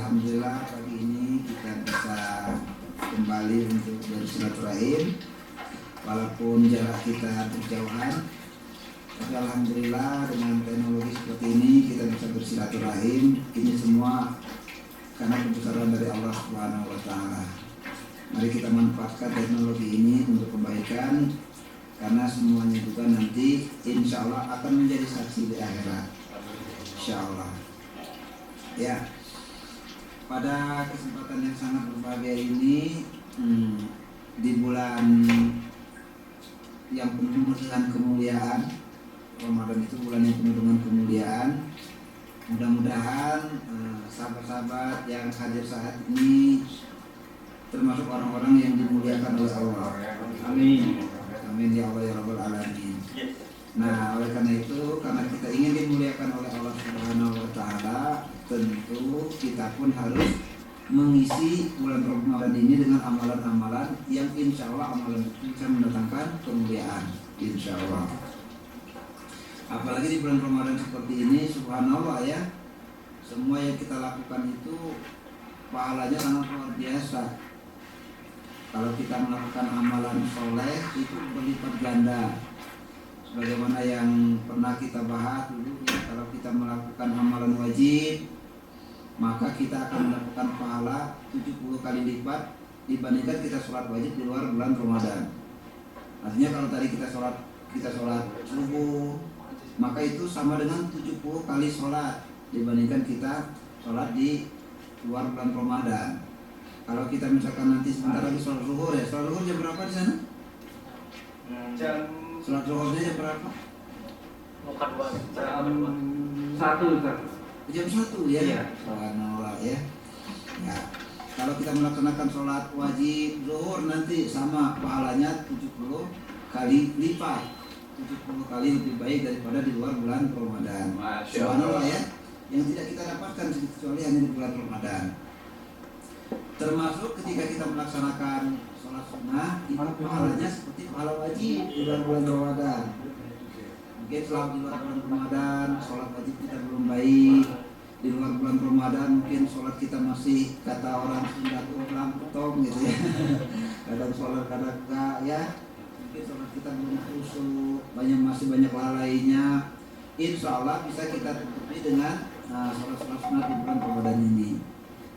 Alhamdulillah pagi ini kita bisa kembali untuk bersilaturahim walaupun jarak kita berjauhan, tapi Alhamdulillah dengan teknologi seperti ini kita bisa bersilaturahim. Ini semua karena kebesaran dari Allah Subhanahu wa Ta'ala. Mari kita manfaatkan teknologi ini untuk kebaikan, karena semuanya juga nanti insya Allah akan menjadi saksi di akhirat, insya Allah. Ya, pada kesempatan yang sangat berbahagia ini, di bulan yang penuh dengan kemuliaan, Ramadan itu bulan yang penuh dengan kemuliaan. Mudah-mudahan sahabat-sahabat yang hadir saat ini termasuk orang-orang yang dimuliakan oleh Allah. Amin. Amin ya Allah ya Rabbal Alamin. Nah, oleh karena itu, karena kita ingin dimuliakan oleh Allah Subhanahu wa Ta'ala, tentu kita pun harus mengisi bulan Ramadan ini dengan amalan-amalan yang insya Allah amalan itu bisa mendatangkan kemuliaan, insya Allah. Apalagi di bulan Ramadan seperti ini, subhanallah ya, semua yang kita lakukan itu pahalanya sangat luar biasa. Kalau kita melakukan amalan soleh itu berlipat ganda. Sebagaimana yang pernah kita bahas dulu ya, kalau kita melakukan amalan wajib, maka kita akan mendapatkan pahala 70 kali lipat dibandingkan kita sholat wajib di luar bulan Ramadan. Artinya kalau tadi kita sholat subuh, maka itu sama dengan 70 kali sholat dibandingkan kita sholat di luar bulan Ramadan. Kalau kita misalkan nanti sebentar lagi sholat zuhur ya, sholat zuhur jam berapa di sana? Sholat zuhurnya jam berapa? Jam 1 ya? Iya. Subhanallah ya. Ya. Kalau kita melaksanakan sholat wajib zuhur nanti sama pahalanya 70 kali lipat. 70 kali lebih baik daripada di luar bulan Ramadan. Subhanallah ya. Yang tidak kita dapatkan kecuali hanya di bulan Ramadan. Termasuk ketika kita melaksanakan sholat sunnah, itu pahalanya seperti pahala wajib di luar bulan Ramadan. Mungkin selama di luar bulan Ramadan sholat wajib kita belum baik, di luar bulan Ramadan mungkin sholat kita masih kata orang Sunda tuh lampung gitu ya. Kadang sholat kadang enggak ya. Mungkin sholat kita belum khusyuk, masih banyak lalainya. Insya Allah bisa kita tutupi dengan sholat-sholat sunnah di bulan Ramadan ini.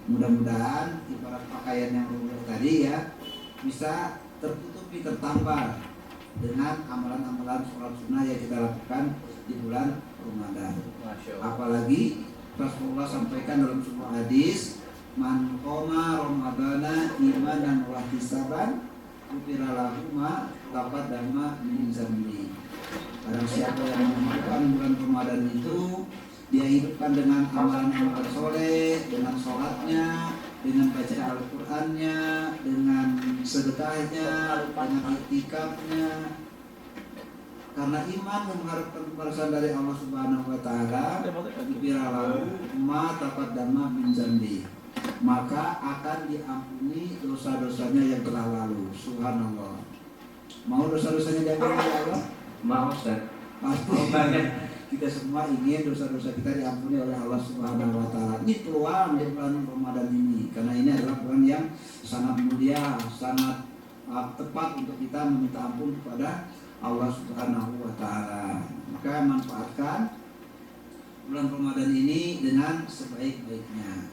Mudah-mudahan ibarat pakaian yang luar tadi ya bisa tertutupi, tertampar dengan amalan-amalan sholat sunnah yang kita lakukan di bulan Ramadan. Apalagi Rasulullah sampaikan dalam sebuah hadis, man qoma ramadana imanan wa ihtisaban ghufira lahu ma taqaddama min dzambi. Barang siapa yang menghidupkan bulan Ramadan itu, dia hidupkan dengan amalan-amalan soleh, dengan sholatnya, dengan baca Al-Qur'annya, dengan sedekahnya, dengan iktikafnya. Karena iman mengharapkan balasan dari Allah Subhanahu wa Ta'ala, biralahu ma taqaddama min dzambi, maka akan diampuni dosa-dosanya yang telah lalu. Subhanallah. Mau dosa-dosanya diampuni oleh Allah? Mau, Ustaz. Pasti. Kita semua ingin dosa-dosa kita diampuni oleh Allah Subhanahu wa Ta'ala. Ini peluang di bulan Ramadan ini, karena ini adalah bulan yang sangat mulia, sangat tepat untuk kita meminta ampun kepada Allah Subhanahu wa Ta'ala. Maka manfaatkan bulan Ramadan ini dengan sebaik-baiknya.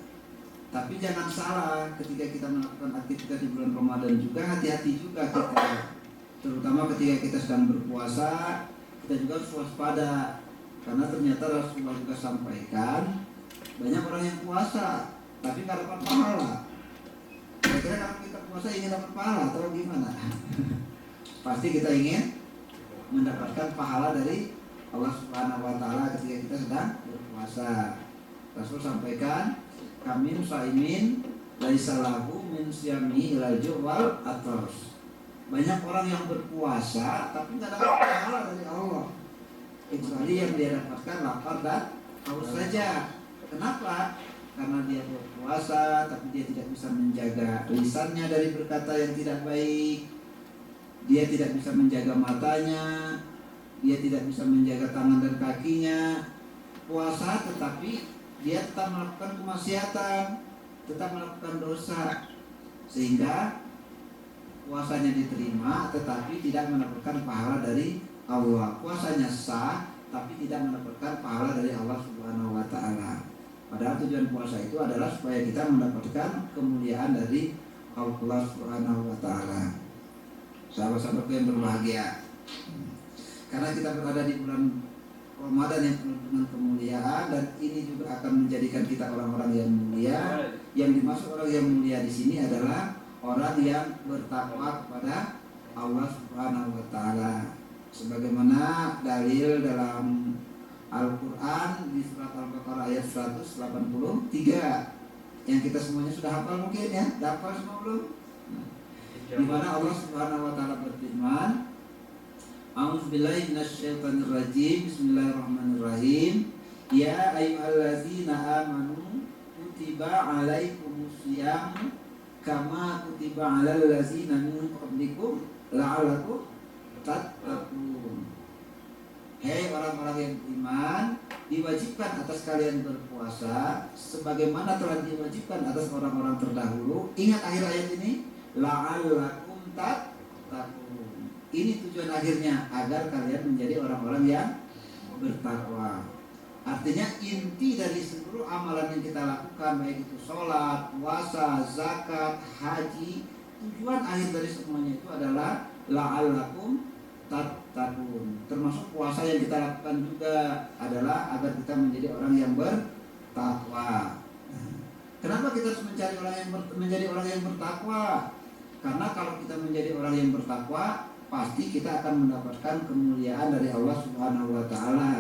Tapi jangan salah, ketika kita melakukan aktivitas di bulan Ramadan juga hati-hati juga kita. Terutama ketika kita sedang berpuasa, kita juga harus waspada. Karena ternyata Rasulullah juga sampaikan, banyak orang yang puasa tapi nggak dapat pahala. Kira-kira kalau kita puasa ingin dapat pahala atau gimana? Pasti kita ingin mendapatkan pahala dari Allah Subhanahu wa Ta'ala ketika kita sedang berpuasa. Rasul sampaikan, kami musaimin laisa lahu min siyami ilal ju'wal atas. Banyak orang yang berpuasa tapi nggak dapat pahala dari Allah, kecuali yang dia dapatkan lapar dan haus saja. Kenapa? Karena dia berpuasa tapi dia tidak bisa menjaga lisannya dari berkata yang tidak baik. Dia tidak bisa menjaga matanya, dia tidak bisa menjaga tangan dan kakinya. Puasa tetapi dia tetap melakukan kemaksiatan. tetap melakukan dosa, sehingga puasanya diterima tetapi tidak mendapatkan pahala dari Allah. Puasanya sah tapi tidak mendapatkan pahala dari Allah Subhanahu wa taala. Padahal tujuan puasa itu adalah supaya kita mendapatkan kemuliaan dari Allah Subhanahu wa taala. Sahabat-sahabatku yang berbahagia, karena kita berada di bulan Ramadan yang penuh dengan kemuliaan, dan ini juga akan menjadikan kita orang-orang yang mulia. Yang dimaksud orang yang mulia di sini adalah orang yang bertakwa kepada Allah Subhanahu wa taala. Sebagaimana dalil dalam Al-Qur'an di surat Al-Baqarah ayat 183 yang kita semuanya sudah hafal mungkin ya. Hafal semua belum? Di mana Allah Subhanahu wa taala berfirman, A'udzubillahi minasyaitonir rajim. Bismillahirrahmanirrahim. Ya ayyuhallazina amanu kutiba 'alaikumusiyam kama kutiba 'alal ladzina min qablikum la'allakum tattaqun. Hei orang-orang yang beriman, diwajibkan atas kalian berpuasa sebagaimana telah diwajibkan atas orang-orang terdahulu. Ingat akhir ayat ini, la'allakum tattaqun. Ini tujuan akhirnya, agar kalian menjadi orang-orang yang bertakwa. Artinya inti dari seluruh amalan yang kita lakukan, baik itu sholat, puasa, zakat, haji, tujuan akhir dari semuanya itu adalah la'allakum tattaqun. Termasuk puasa yang kita lakukan juga adalah agar kita menjadi orang yang bertakwa. Kenapa kita harus menjadi orang yang bertakwa? Karena kalau kita menjadi orang yang bertakwa, pasti kita akan mendapatkan kemuliaan dari Allah Subhanahu wa taala.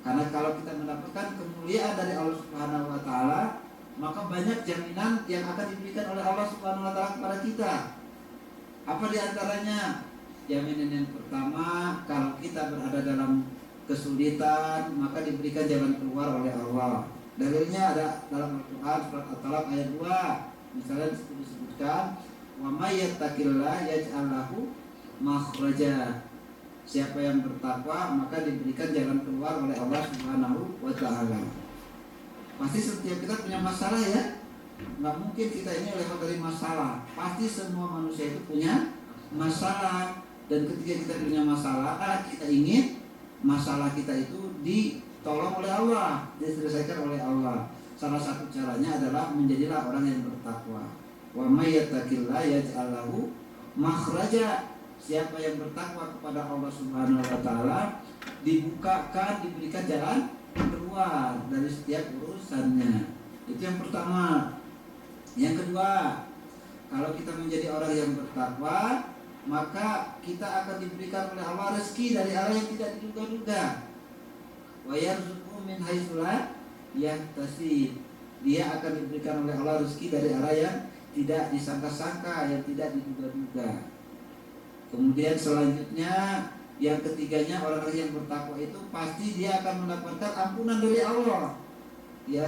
Karena kalau kita mendapatkan kemuliaan dari Allah Subhanahu wa taala, maka banyak jaminan yang akan diberikan oleh Allah Subhanahu wa taala kepada kita. Apa di antaranya? Jaminan yang pertama, kalau kita berada dalam kesulitan, maka diberikan jalan keluar oleh Allah. Dalilnya ada dalam Al-Qur'an surat At-Talaq ayat 2. Misalnya disebutkan, "Wa may yattaqillaha yaj'al lahu makhraja." Siapa yang bertakwa maka diberikan jalan keluar oleh Allah Subhanahu wa taala. Pasti setiap kita punya masalah ya. Nggak mungkin kita ini lewat dari masalah. Pasti semua manusia itu punya masalah. Dan ketika kita punya masalah, kita ingin masalah kita itu ditolong oleh Allah, diselesaikan oleh Allah. Salah satu caranya adalah menjadilah orang yang bertakwa. Wa may yattaqillaha yaj'al lahu makhraja. Siapa yang bertakwa kepada Allah Subhanahu wa taala, dibukakan, diberikan jalan keluar dari setiap urusannya. Itu yang pertama. Yang kedua, kalau kita menjadi orang yang bertakwa, maka kita akan diberikan oleh Allah rezeki dari arah yang tidak diduga-duga. Wa yarzuqhu min haitsu la yahtasib. Dia akan diberikan oleh Allah rezeki dari arah yang tidak disangka-sangka, yang tidak diduga-duga. Kemudian selanjutnya, yang ketiganya, orang yang bertakwa itu pasti dia akan mendapatkan ampunan dari Allah. Ya,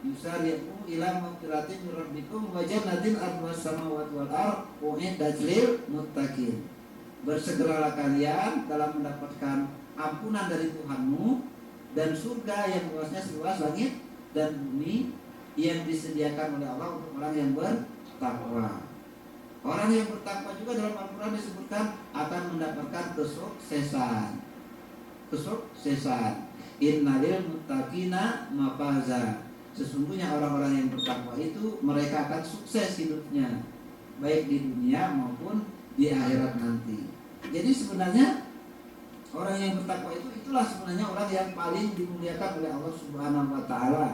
yusari'u ila maghfiratin min rabbikum wa jannatin arduhas samawati wal ardh u'iddat lil muttaqin. Bersegeralah kalian dalam mendapatkan ampunan dari Tuhanmu dan surga yang luasnya seluas langit dan bumi yang disediakan oleh Allah untuk orang yang bertakwa. Orang yang bertakwa juga dalam Al-Quran disebutkan akan mendapatkan kesuksesan. Kesuksesan. Innalil muttaqina mafaza. Sesungguhnya orang-orang yang bertakwa itu mereka akan sukses hidupnya, baik di dunia maupun di akhirat nanti. Jadi sebenarnya orang yang bertakwa itulah sebenarnya orang yang paling dimuliakan oleh Allah Subhanahu wa taala.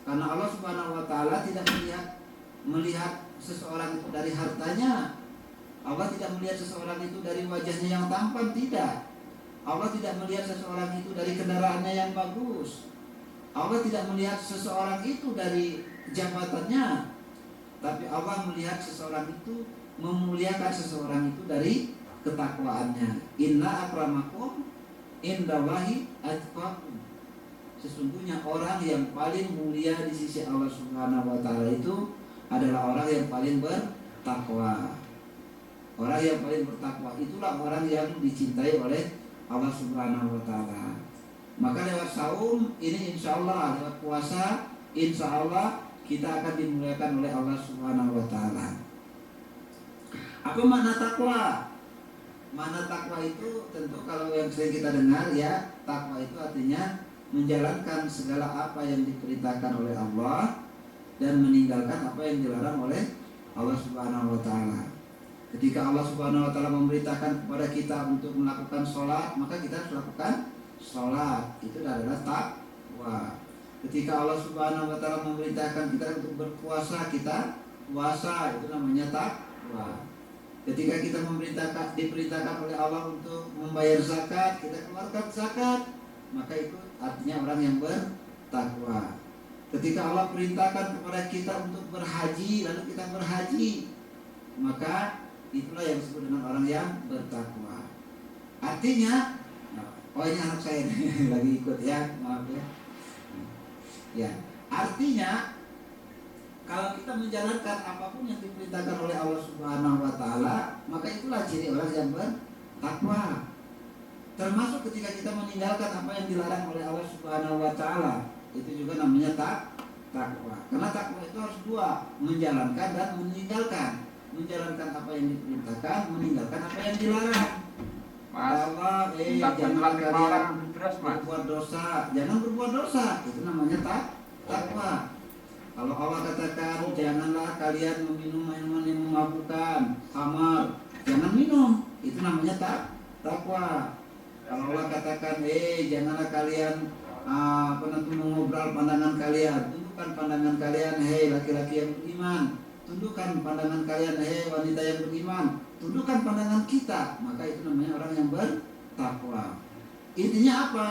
Karena Allah Subhanahu wa taala tidak melihat seseorang itu dari hartanya. Allah tidak melihat seseorang itu dari wajahnya yang tampan, tidak. Allah tidak melihat seseorang itu dari kendaraannya yang bagus. Allah tidak melihat seseorang itu dari jabatannya. Tapi Allah melihat seseorang itu, memuliakan seseorang itu dari ketakwaannya. Inna akramakum indallahi atqakum. Sesungguhnya orang yang paling mulia di sisi Allah Subhanahu wa taala itu adalah orang yang paling bertakwa. Orang yang paling bertakwa itulah orang yang dicintai oleh Allah Subhanahu wa taala. Maka lewat saum ini insya Allah, lewat puasa insya Allah kita akan dimuliakan oleh Allah Subhanahu wa taala. Apa makna takwa? Makna takwa itu tentu kalau yang sering kita dengar ya, takwa itu artinya menjalankan segala apa yang diperintahkan oleh Allah dan meninggalkan apa yang dilarang oleh Allah Subhanahu wa taala. Ketika Allah Subhanahu wa taala memerintahkan kepada kita untuk melakukan sholat, maka kita harus lakukan sholat. Itu adalah takwa. Ketika Allah Subhanahu wa taala memerintahkan kita untuk berpuasa, kita puasa. Itu namanya takwa. Ketika kita diperintahkan oleh Allah untuk membayar zakat, kita keluarkan zakat, maka itu artinya orang yang bertakwa. Ketika Allah perintahkan kepada kita untuk berhaji, lalu kita berhaji, maka itulah yang disebut dengan orang yang bertakwa. Artinya, oh ini anak saya lagi ikut ya, maaf ya. Ya, artinya kalau kita menjalankan apapun yang diperintahkan oleh Allah Subhanahu wa taala, maka itulah ciri orang yang bertakwa. Termasuk ketika kita meninggalkan apa yang dilarang oleh Allah Subhanahu wa taala, itu juga namanya takwa. Karena takwa itu harus dua, menjalankan dan meninggalkan. Menjalankan apa yang diperintahkan, meninggalkan apa yang dilarang. Allah, jangan kalian berbuat dosa, jangan berbuat dosa. Itu namanya takwa. Kalau Allah katakan janganlah kalian meminum minuman yang memabukkan, khamar, jangan minum. Itu namanya takwa. Kalau Allah katakan janganlah kalian mengobrol pandangan kalian, tundukkan pandangan kalian, hei laki-laki yang beriman, tundukkan pandangan kalian, hei wanita yang beriman, tundukkan pandangan kita, maka itu namanya orang yang bertakwa. Intinya apa?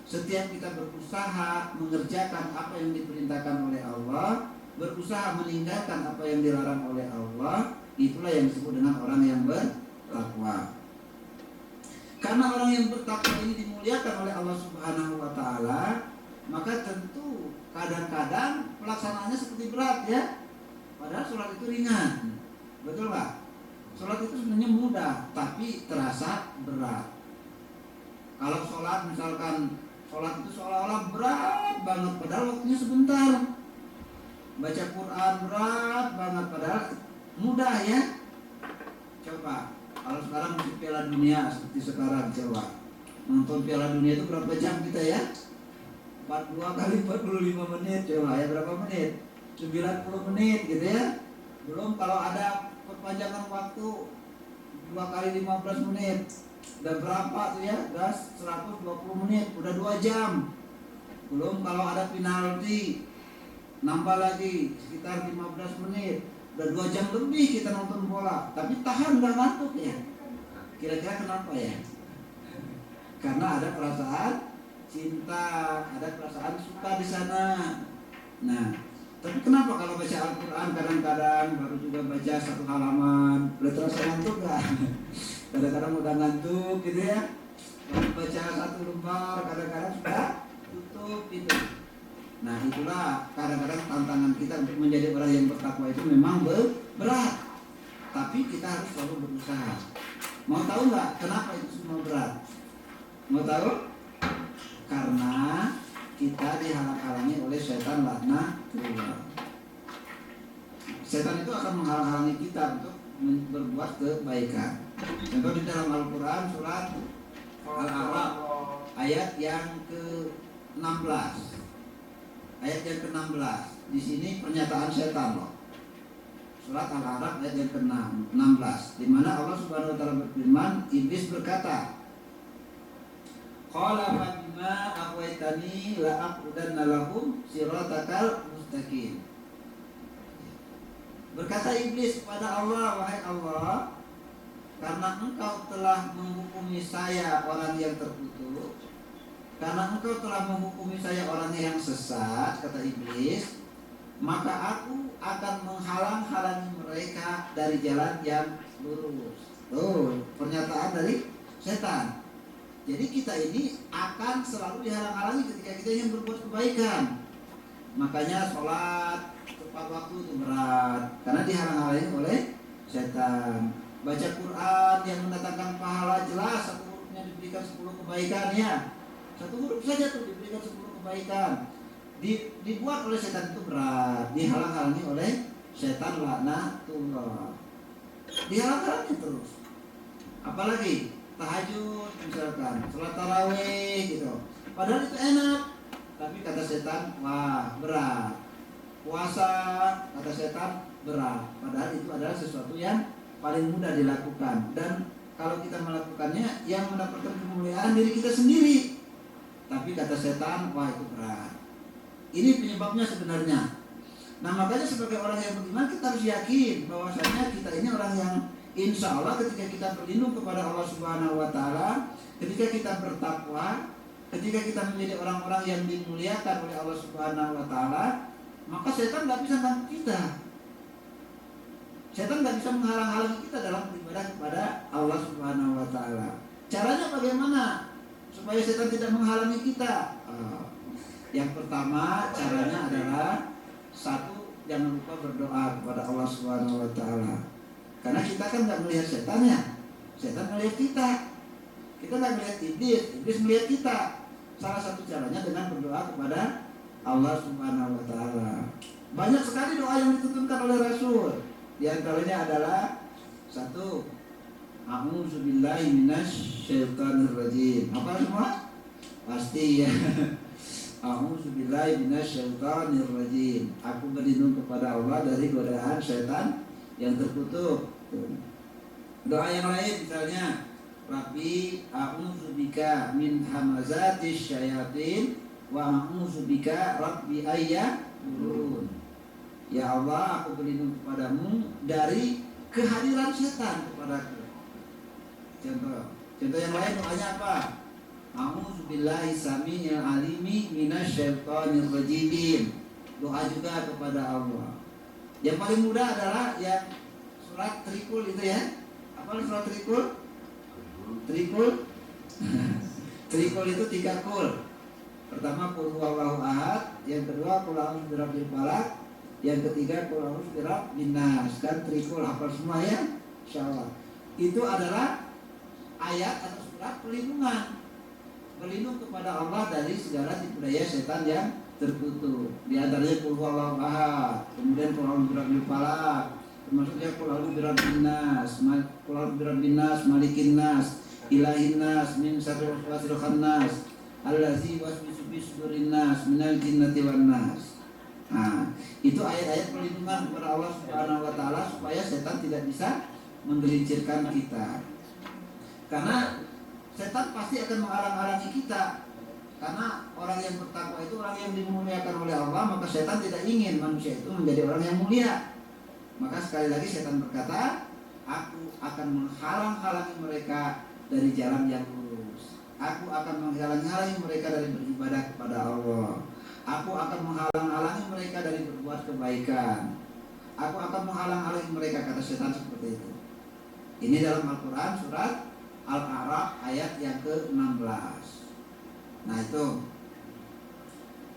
Setiap kita berusaha mengerjakan apa yang diperintahkan oleh Allah, berusaha meninggalkan apa yang dilarang oleh Allah, itulah yang disebut dengan orang yang bertakwa. Karena orang yang bertakwa ini dimuliakan oleh Allah Subhanahu wa taala, maka tentu kadang-kadang pelaksanaannya seperti berat ya. Padahal sholat itu ringan. Betul Pak? Sholat itu sebenarnya mudah, tapi terasa berat. Kalau sholat misalkan sholat itu seolah-olah berat banget, padahal waktunya sebentar. Baca Quran berat banget, padahal mudah ya. Coba, kalau sekarang musik Piala Dunia seperti sekarang, coba nonton Piala Dunia itu berapa jam kita ya? 42 kali 45 menit, coba ya berapa menit? 90 menit gitu ya. Belum kalau ada perpanjangan waktu 2 kali 15 menit. Udah berapa tuh ya? Udah 120 menit, udah 2 jam. Belum kalau ada penalti, nambah lagi sekitar 15 menit. Udah 2 jam lebih kita nonton bola. Tapi tahan gak ngantuk ya? Kira-kira kenapa ya? Karena ada perasaan cinta, ada perasaan suka di sana. Nah, tapi kenapa kalau baca Al-Quran kadang-kadang baru juga baca 1 halaman, udah terasa ngantuk gak? Kadang-kadang udah ngantuk gitu ya. Baru baca 1 lembar, kadang-kadang sudah tutup gitu. Nah itulah kadang-kadang tantangan kita untuk menjadi orang yang bertakwa itu memang berat. Tapi kita harus selalu berusaha. Mau tahu nggak kenapa itu semua berat? Mau tahu? Karena kita dihalang-halangi oleh setan laknatullah. Setan itu akan menghalang-halangi kita untuk berbuat kebaikan. Contoh di dalam Al-Quran surat Al-A'raf ayat yang ke-16. Ayat yang ke-16. Di sini pernyataan setan loh. Surat Al-A'raf ayat yang ke-16, di mana Allah Subhanahu wa taala berfirman, iblis berkata, qala fa bima aghwaytani la aqudanna lahum siratakal mustaqim. Berkata iblis kepada Allah, wahai Allah, karena engkau telah menghukumi saya orang yang terkutuk, karena engkau telah menghukumi saya orang yang sesat, kata iblis, maka aku akan menghalang-halangi mereka dari jalan yang lurus. Tuh, pernyataan dari setan. Jadi kita ini akan selalu dihalang-halangi ketika kita ingin berbuat kebaikan. Makanya sholat tepat waktu itu berat, karena dihalang-halangi oleh setan. Baca Quran yang mendatangkan pahala jelas, 1 hurufnya diberikan 10 kebaikan ya. 1 huruf saja tuh diberikan 10 kebaikan. dibuat oleh setan itu berat, dihalang-halangi oleh setan laknatullah. Dihalang-halangi terus. Apalagi tahajud misalkan, sholat tarawih gitu. Padahal itu enak, tapi kata setan, wah berat. Puasa kata setan berat. Padahal itu adalah sesuatu yang paling mudah dilakukan. Dan kalau kita melakukannya, yang mendapatkan kemuliaan diri kita sendiri. Tapi kata setan, wah itu berat. Ini penyebabnya sebenarnya. Nah makanya sebagai orang yang beriman kita harus yakin bahwasanya kita ini orang yang insya Allah ketika kita berlindung kepada Allah Subhanahu Wa Taala, ketika kita bertakwa, ketika kita menjadi orang-orang yang dimuliakan oleh Allah Subhanahu Wa Taala, maka setan nggak bisa ganggu kita. Setan nggak bisa menghalang-halangi kita dalam beribadah kepada Allah Subhanahu Wa Taala. Caranya bagaimana supaya setan tidak menghalangi kita? Yang pertama caranya adalah satu, jangan lupa berdoa kepada Allah Subhanahu Wa Taala. Karena kita kan nggak melihat setannya, setan melihat kita. Kita nggak melihat iblis, iblis melihat kita. Salah satu caranya dengan berdoa kepada Allah Subhanahu Wa Taala. Banyak sekali doa yang dituntunkan oleh Rasul. Di antaranya adalah satu, a'udzubillahi minasyaitonirrajim. Apa semua? Pasti ya. A'udzubillahi minasyaitonirrajim. Aku berlindung kepada Allah dari godaan setan yang terkutuk. Doa yang lain misalnya, Rabbi a'udzubika min hamazatis syayatin wa a'udzubika Rabbi ayyadurun. Ya Allah, aku berlindung kepadamu dari kehadiran setan kepadaku. Contoh yang lain doanya apa? A'udzubillahi samii'il alimi minasyaitonir rajim. Doa juga kepada Allah. Yang paling mudah adalah yang surat trikul itu ya. Apa surat trikul? Trikul. Trikul itu 3 kul. Pertama qul huwallahu ahad, yang kedua qul a'udzu birabbil falaq, yang ketiga qul a'udzu birabbin nas. Kan trikul hafal semua ya? Insyaallah. Itu adalah ayat atau surat pelindungan. Berlindung kepada Allah dari segala tipu daya setan yang terkutuk. Di antaranya qul huwallahu ahad, kemudian qul a'udzu birabbil falaq, termasuknya qul a'udzu birabbin nas, qul a'udzu birabbin nas, malikin nas, ilahin nas, min syarril waswasil khannas, allazi yuwaswisu fi sudurin nas, minal jinnati wan nas. Nah, itu ayat-ayat perlindungan kepada Allah Subhanahu Wa Taala supaya setan tidak bisa menggelincirkan kita. Karena setan pasti akan menghalang-halangi kita. Karena orang yang bertakwa itu orang yang dimuliakan oleh Allah, maka setan tidak ingin manusia itu menjadi orang yang mulia. Maka sekali lagi setan berkata, aku akan menghalang-halangi mereka dari jalan yang lurus. Aku akan menghalang-halangi mereka dari beribadah kepada Allah. Aku akan menghalang-halangi mereka dari berbuat kebaikan. Aku akan menghalang-halangi mereka, kata setan seperti itu. Ini dalam Al-Quran surat Al-A'raf ayat yang ke-16. Nah itu.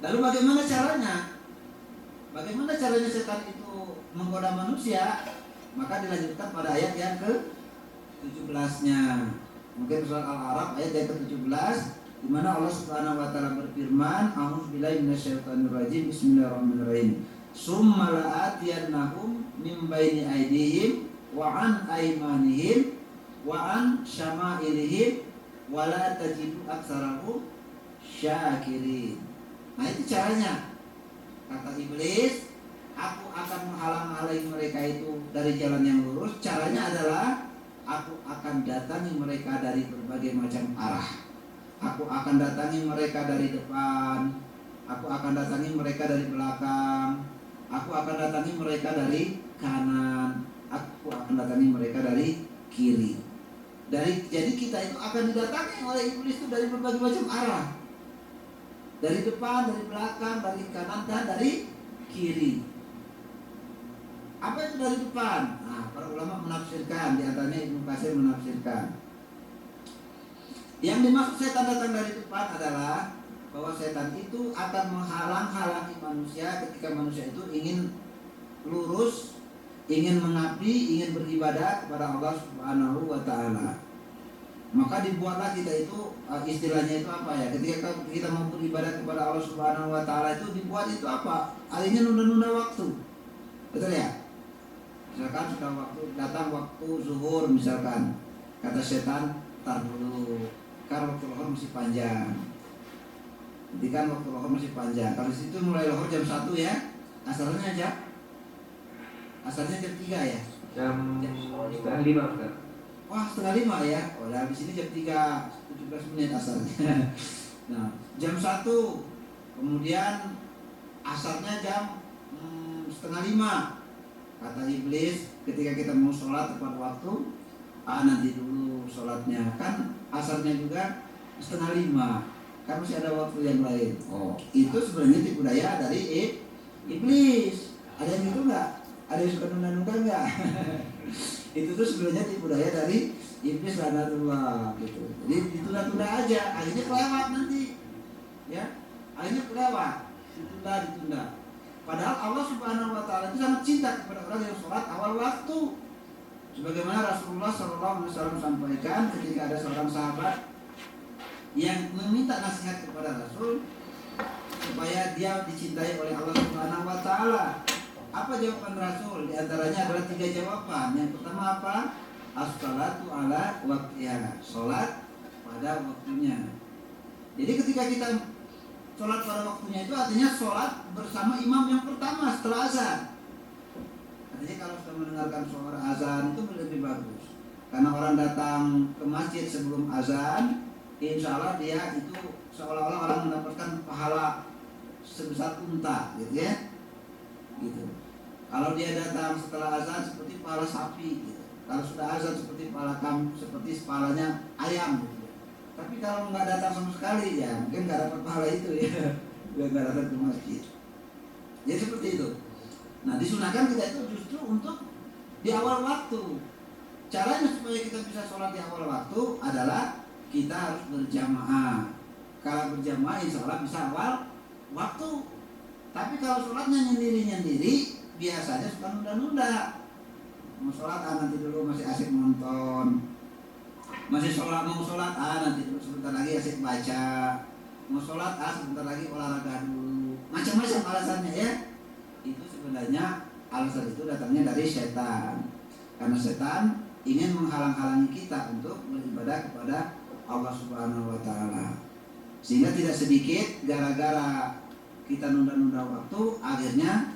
Lalu bagaimana caranya? Bagaimana caranya setan itu menggoda manusia? Maka dilanjutkan pada ayat yang ke-17-nya. Mungkin surat Al-A'raf ayat yang ke-17, di mana Allah Subhanahu wa taala berfirman, a'udzubillahi minasyaitonirrajim, bismillahirrahmanirrahim. Summa la'atiyannahum min baini aydihim wa an aymanihim wa an syama'ilihim wa la tajidu aktsarahum syakirin. Nah itu caranya. Kata iblis, aku akan menghalang-halangi mereka itu dari jalan yang lurus. Caranya adalah aku akan datangi mereka dari berbagai macam arah. Aku akan datangi mereka dari depan, aku akan datangi mereka dari belakang, aku akan datangi mereka dari kanan, aku akan datangi mereka dari kiri. Jadi kita itu akan didatangi oleh iblis itu dari berbagai macam arah. Dari depan, dari belakang, dari kanan, dan dari kiri. Apa itu dari depan? Nah, para ulama menafsirkan, di antaranya Ibnu Katsir menafsirkan. Yang dimaksud setan datang dari depan adalah bahwa setan itu akan menghalang-halangi manusia ketika manusia itu ingin lurus, ingin mengabdi, ingin beribadah kepada Allah Subhanahu wa taala. Maka dibuatlah kita itu istilahnya itu apa ya? Ketika kita mau beribadah kepada Allah Subhanahu Wa Taala itu dibuat itu apa? Akhirnya nunda-nunda waktu, betul ya? Misalkan sudah datang waktu zuhur misalkan, kata setan, tar dulu, kan waktu lohor masih panjang. Jadi kan waktu lohor masih panjang. Kalau situ mulai lohor jam 1 ya, asalnya jam 3 ya. Jam 4:30 kan? Wah 4:30 ya. Oh, habis ini jam 3 17 menit asalnya. Nah, jam 1 kemudian asarnya jam 4:30. Kata iblis ketika kita mau sholat tepat waktu, nanti dulu sholatnya, kan asarnya juga 4:30, kan masih ada waktu yang lain. Oh, itu sebenarnya tipu daya dari iblis. Ada yang itu enggak? Ada yang suka nunda-nunda enggak? Itu tuh sebenarnya tipu daya dari iblis laknatullah gitu. Jadi ditunda-tunda aja, akhirnya kelewat nanti. Ya, akhirnya kelewat, ditunda. Padahal Allah Subhanahu Wa Taala itu sangat cinta kepada orang yang sholat awal waktu. Sebagaimana Rasulullah SAW sampaikan ketika ada seorang sahabat yang meminta nasihat kepada Rasul supaya dia dicintai oleh Allah Subhanahu Wa Taala. Apa jawaban Rasul? Di antaranya adalah 3 jawaban. Yang pertama apa? As-salatu ala waqtiha. Salat pada waktunya. Jadi ketika kita salat pada waktunya itu artinya salat bersama imam yang pertama setelah azan. Artinya kalau sudah mendengarkan suara azan itu lebih bagus. Karena orang datang ke masjid sebelum azan, insya Allah dia itu seolah-olah orang mendapatkan pahala sebesar unta, gitu ya. Gitu. Kalau dia datang setelah azan seperti pahala sapi gitu. Kalau sudah azan seperti seperti kepalanya ayam gitu. Tapi kalau nggak datang sama sekali ya mungkin nggak dapat pahala itu ya. Nggak datang ke masjid. Jadi seperti itu. Nah disunahkan kita itu justru untuk di awal waktu. Caranya supaya kita bisa sholat di awal waktu adalah kita harus berjamaah. Kalau berjamaah insya Allah bisa awal waktu. Tapi kalau sholatnya nyendiri biasanya suka nunda-nunda. Mau sholat nanti dulu masih asik nonton. Mau sholat nanti dulu sebentar lagi asik baca. Mau sholat sebentar lagi olahraga dulu. Macam-macam alasannya ya. Itu sebenarnya alasan itu datangnya dari setan. Karena setan ingin menghalang-halangi kita untuk beribadah kepada Allah Subhanahu Wa Taala. Sehingga tidak sedikit gara-gara kita nunda-nunda waktu, akhirnya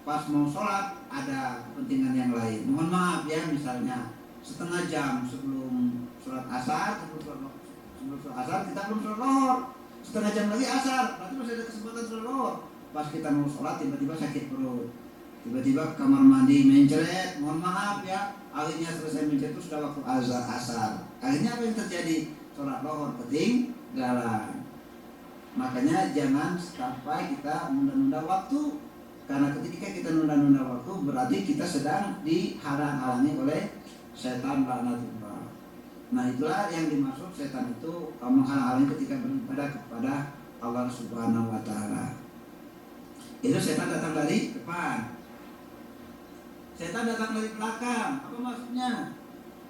pas mau sholat ada kepentingan yang lain. Mohon maaf ya, misalnya setengah jam sebelum sholat asar, sebelum sholat asar kita belum sholat lohor. Setengah jam lagi asar, berarti masih ada kesempatan sholat lohor. Pas kita mau sholat tiba-tiba sakit perut, tiba-tiba ke kamar mandi mencret. Mohon maaf ya, akhirnya selesai mencret itu sudah waktu asar. Akhirnya apa yang terjadi? Sholat lohor ketinggalan. Makanya jangan sampai kita nunda-nunda waktu. Karena ketika kita nunda-nunda waktu berarti kita sedang dihalang-halangi oleh setan laknatullah. Nah itulah yang dimaksud setan itu menghalang-halangi ketika beribadah kepada Allah Subhanahu Wa Taala. Itu setan datang dari depan, setan datang dari belakang. Apa maksudnya?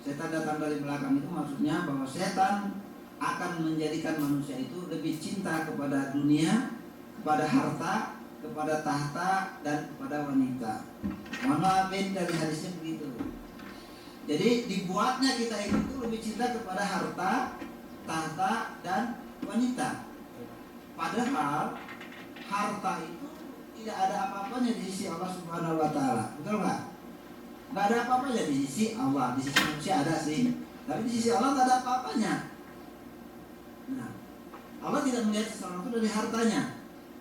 Setan datang dari belakang itu maksudnya bahwa setan akan menjadikan manusia itu lebih cinta kepada dunia, kepada harta, kepada tahta, dan kepada wanita. Mohon maaf dari hadisnya begitu. Jadi dibuatnya kita itu lebih cinta kepada harta, tahta, dan wanita. Padahal harta itu tidak ada apa-apanya di sisi Allah Subhanahu Wa Taala. Betul nggak? Nggak ada apa-apanya di sisi Allah. Di sisi manusia ada sih, tapi di sisi Allah nggak ada apa-apanya. Nah, Allah tidak melihat seseorang itu dari hartanya.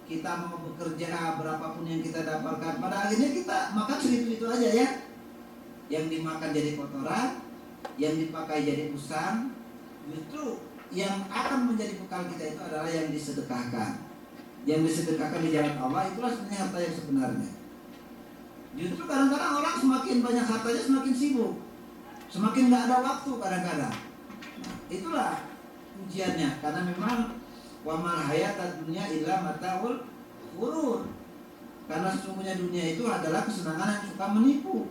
Kita mau bekerja berapapun yang kita dapatkan, pada akhirnya kita makan segitu-itu aja ya. Yang dimakan jadi kotoran, yang dipakai jadi usang. Justru yang akan menjadi bekal kita itu adalah yang disedekahkan. Yang disedekahkan di jalan Allah itulah sebenarnya harta yang sebenarnya. Justru kadang-kadang orang semakin banyak hartanya semakin sibuk, semakin nggak ada waktu kadang-kadang. Nah, itulah ujiannya, karena memang wa mal hayatad dunya illa mataul ghurur. Karena sesungguhnya dunia itu adalah kesenangan yang suka menipu,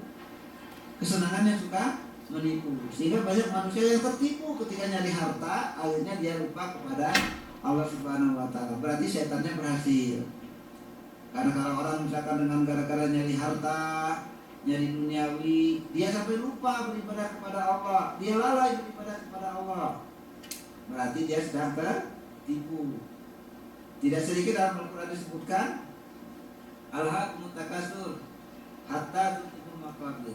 kesenangan yang suka menipu. Sehingga banyak manusia yang tertipu ketika nyari harta, akhirnya dia lupa kepada Allah Subhanahu wa taala. Berarti setannya berhasil. Karena kalau orang misalkan dengan gara-gara nyari harta, nyari duniawi, dia sampai lupa beribadah kepada Allah, dia lalai beribadah kepada Allah, berarti dia sedang tertipu. Tidak sedikit dalam Al-Quran disebutkan Al-haqmu takasur hatta zurtumul maqabir.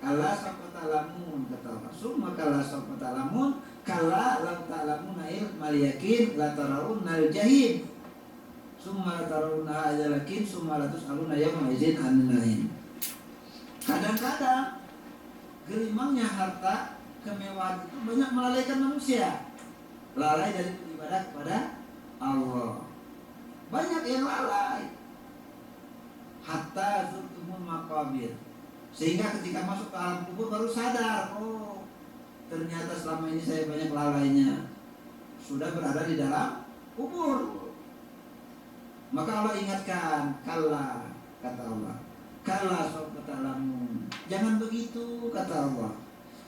Kalla sawfa ta'lamun, kata Allah. Summa kalla sawfa ta'lamun, kalla law ta'lamuna ilmal yaqin la tarawunnal jahim. Summa la tarawunnaha ajalakin summa la tus'aluna yawma idzin 'anil na'im. Kadang-kadang gelimangnya harta, kemewahan itu banyak melalaikan manusia. Lalai dari beribadah kepada Allah. Banyak yang lalai. Hatta zurtumul maqabir. Sehingga ketika masuk ke alam kubur baru sadar, oh ternyata selama ini saya banyak lalainya. Sudah berada di dalam kubur. Maka Allah ingatkan, kalla, kata Allah. Kalla sawfa ta'lamun. Jangan begitu, kata Allah.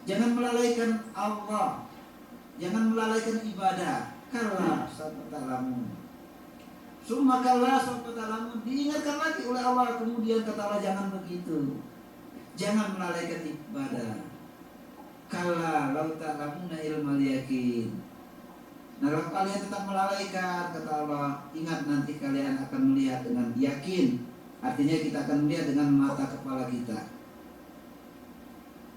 Jangan melalaikan Allah. Jangan melalaikan ibadah. Kalla sawfa ta'lamun. Summa kalla sawfa ta'lamun. Diingatkan lagi oleh Allah. Kemudian kata Allah, jangan begitu. Jangan melalaikan ibadah. Kalla law ta'lamuna ilmal yaqin. Nah, kalau kalian tetap melalaikan, kata Allah, ingat nanti kalian akan melihat dengan yakin. Artinya kita akan melihat dengan mata kepala kita.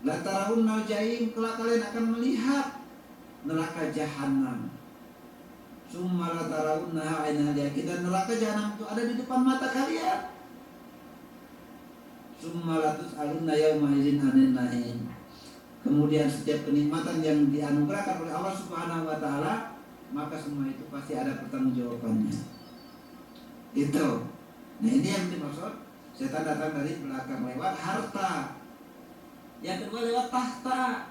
La tarawunnal jahim, kelak kalian akan melihat neraka jahanam. Summa la tarawunnaha ainal yaqin, dan neraka jahanam itu ada di depan mata kalian. Summa la tus'alunna yawma idzin 'anil na'im. Kemudian setiap kenikmatan yang dianugerahkan oleh Allah Subhanahu wa taala, maka semua itu pasti ada pertanggungjawabannya. Itu. Nah, ini yang dimaksud setan datang dari belakang lewat harta. Yang kedua lewat tahta.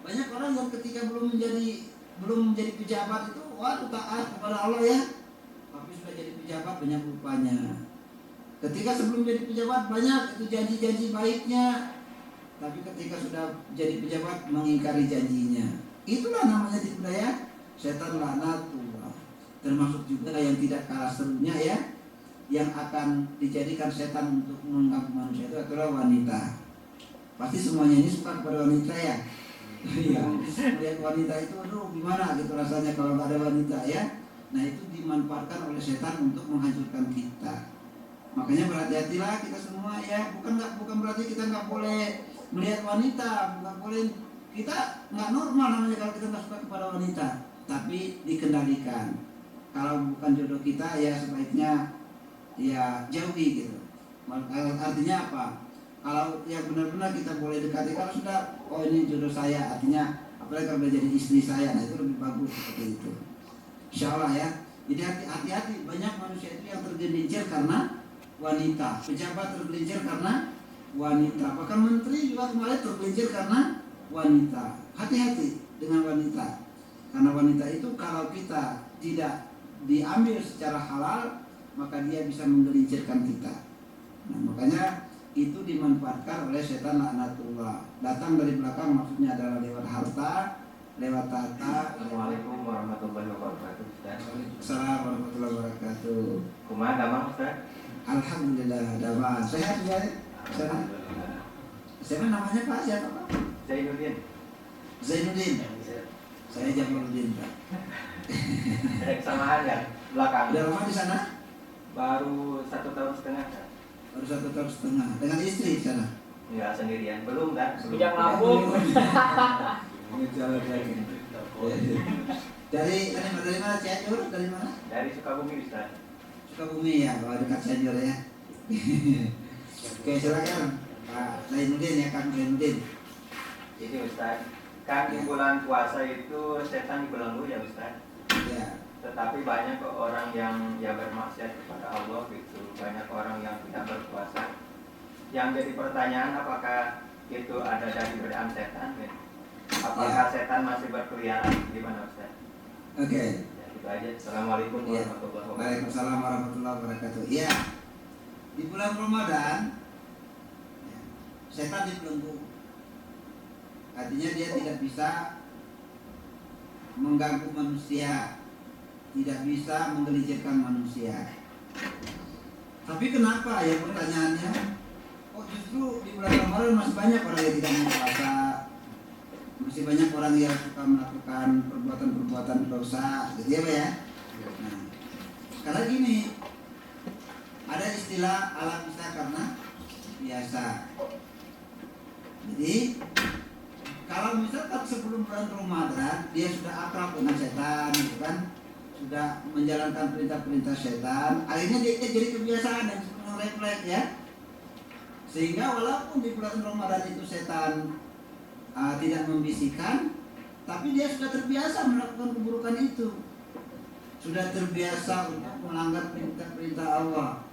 Banyak orang yang ketika belum menjadi pejabat itu, waduh taat kepada Allah ya. Tapi sudah jadi pejabat banyak lupanya. Ketika sebelum jadi pejabat banyak itu janji-janji baiknya, tapi ketika sudah jadi pejabat mengingkari janjinya. Itulah namanya tipu daya setan laknatullah. Termasuk juga yang tidak kalah serunya ya, yang akan dijadikan setan untuk mengganggu manusia itu adalah wanita. Pasti semuanya ini suka kepada wanita ya. Iya. Melihat wanita itu, aduh gimana gitu rasanya kalau nggak ada wanita ya. Nah itu dimanfaatkan oleh setan untuk menghancurkan kita. Makanya berhati-hatilah kita semua ya. Bukan berarti kita nggak boleh melihat wanita, nggak boleh, kita nggak normal namanya kalau kita nggak suka kepada wanita. Tapi dikendalikan. Kalau bukan jodoh kita ya sebaiknya ya jauhi gitu. Artinya apa? Kalau yang benar-benar kita boleh dekati, kalau sudah oh ini jodoh saya, artinya apalagi kalau udah jadi istri saya, nah itu lebih bagus seperti itu. Insya Allah ya. Jadi hati-hati, banyak manusia itu yang tergelincir karena wanita, pejabat tergelincir karena wanita, bahkan menteri juga kemarin tergelincir karena wanita. Hati-hati dengan wanita, karena wanita itu kalau kita tidak diambil secara halal, maka dia bisa menggelincirkan kita. Nah, makanya itu dimanfaatkan oleh setan laknatullah. Datang dari belakang maksudnya adalah lewat harta, lewat tata. Assalamualaikum warahmatullahi wabarakatuh. Assalamualaikum warahmatullahi wabarakatuh. Kumaha damang Ustaz? Alhamdulillah damang. Sehat ya? Sehat. Siapa namanya Pak? Siapa Pak? Zainuddin. Zainuddin. Saya Jamaluddin Pak. Ada kesamaan ya? Belakang. Udah lama di sana? Baru 1 tahun setengah kan? Baru 1 tahun setengah. Dengan istri di sana? Enggak sendirian, belum kan? Kejang lambung. Ngejalan lagi. Dari mana Cianjur? Dari mana? Dari Sukabumi Ustaz. Sukabumi ya, kalau dekat Cianjur ya. Oke silakan Pak Zainuddin ya, Kang Zainuddin. Jadi Ustaz, kan di bulan puasa itu setan dibelenggu ya Ustaz. Ya. Tetapi banyak orang yang ya bermaksiat kepada Allah gitu. Banyak orang yang tidak berpuasa. Yang jadi pertanyaan, apakah itu ada dari godaan setan gitu? Apakah setan masih berkeliaran? Gimana Ustaz? Oke. Ya, itu aja. Assalamualaikum Ya. warahmatullahi wabarakatuh. Waalaikumsalam warahmatullahi wabarakatuh. Ya. Di bulan Ramadan ya, setan dibelenggu. Artinya dia tidak bisa mengganggu manusia, tidak bisa menggelincirkan manusia. Tapi kenapa ya pertanyaannya? Oh justru di bulan Ramadan masih banyak orang yang tidak mau puasa, masih banyak orang yang suka melakukan perbuatan-perbuatan dosa, gitu ya Pak ya? Nah, karena gini, ada istilah alam bisa karena biasa. Jadi kalau misalkan sebelum bulan Ramadan dia sudah akrab dengan setan, gitu kan, sudah menjalankan perintah-perintah setan, akhirnya dia jadi kebiasaan dan sepenuh refleks ya. Sehingga walaupun di bulan Ramadan itu setan tidak membisikkan, tapi dia sudah terbiasa melakukan keburukan itu, sudah terbiasa untuk melanggar perintah-perintah Allah.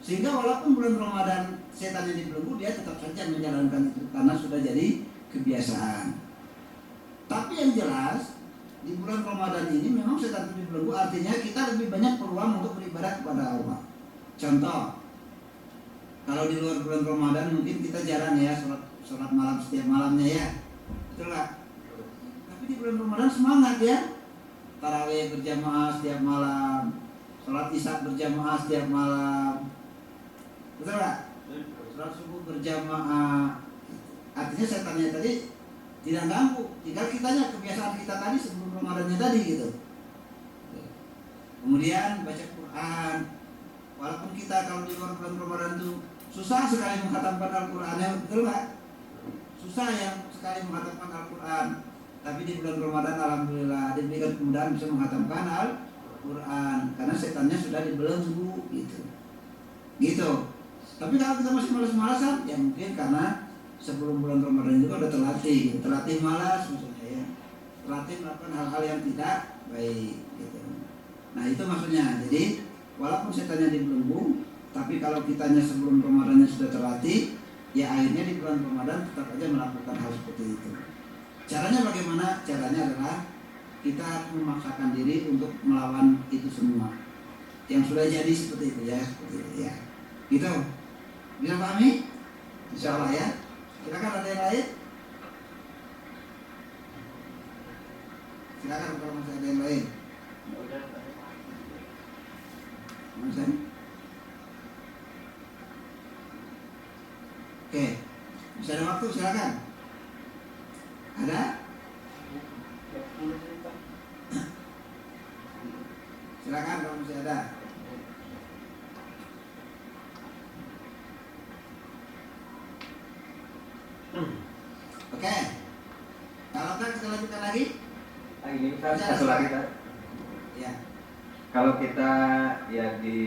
Sehingga walaupun bulan Ramadan setannya dibelenggu, dia tetap saja menjalankan itu karena sudah jadi kebiasaan. Tapi yang jelas di bulan Ramadan ini memang setan itu dibelenggu, artinya kita lebih banyak peluang untuk beribadah kepada Allah. Contoh, kalau di luar bulan Ramadan mungkin kita jarang ya sholat malam setiap malamnya ya, betul nggak? Tapi di bulan Ramadan semangat ya, tarawih berjamaah setiap malam, sholat isya berjamaah setiap malam, betul nggak? Sholat subuh berjamaah. Artinya setannya tadi tidak ganggu, tinggal kitanya kebiasaan kita tadi sebelum Ramadannya tadi gitu. Kemudian baca Quran, walaupun kita kalau di luar bulan Ramadan itu susah sekali menghatamkan Al-Qurannya, betul nggak? Susah yang sekali menghatamkan Al-Quran, tapi di bulan Ramadan alhamdulillah diberikan kemudahan bisa menghatamkan Al-Quran karena setannya sudah dibelenggu gitu. Tapi kalau kita masih malas-malasan, ya mungkin karena sebelum bulan Ramadan juga udah terlatih malas maksudnya ya, terlatih melakukan hal-hal yang tidak baik gitu. Nah itu maksudnya. Jadi walaupun setannya dibelenggu, tapi kalau kitanya sebelum Ramadannya sudah terlatih, ya akhirnya di bulan Ramadan tetap aja melakukan hal seperti itu. Caranya bagaimana? Caranya adalah kita harus memaksakan diri untuk melawan itu semua yang sudah jadi seperti itu ya, gitu. Bisa pahami? Insya Allah ya. Silakan, ada yang lain? Silakan kalau masih ada yang lain. Masih? Oke, bisa ada waktu, silakan. Ada? Silakan kalau masih ada. Oke, kalau kan kita lanjutkan lagi. Ini Ustaz, satu lagi Ustaz. Ya. Kalau kita ya di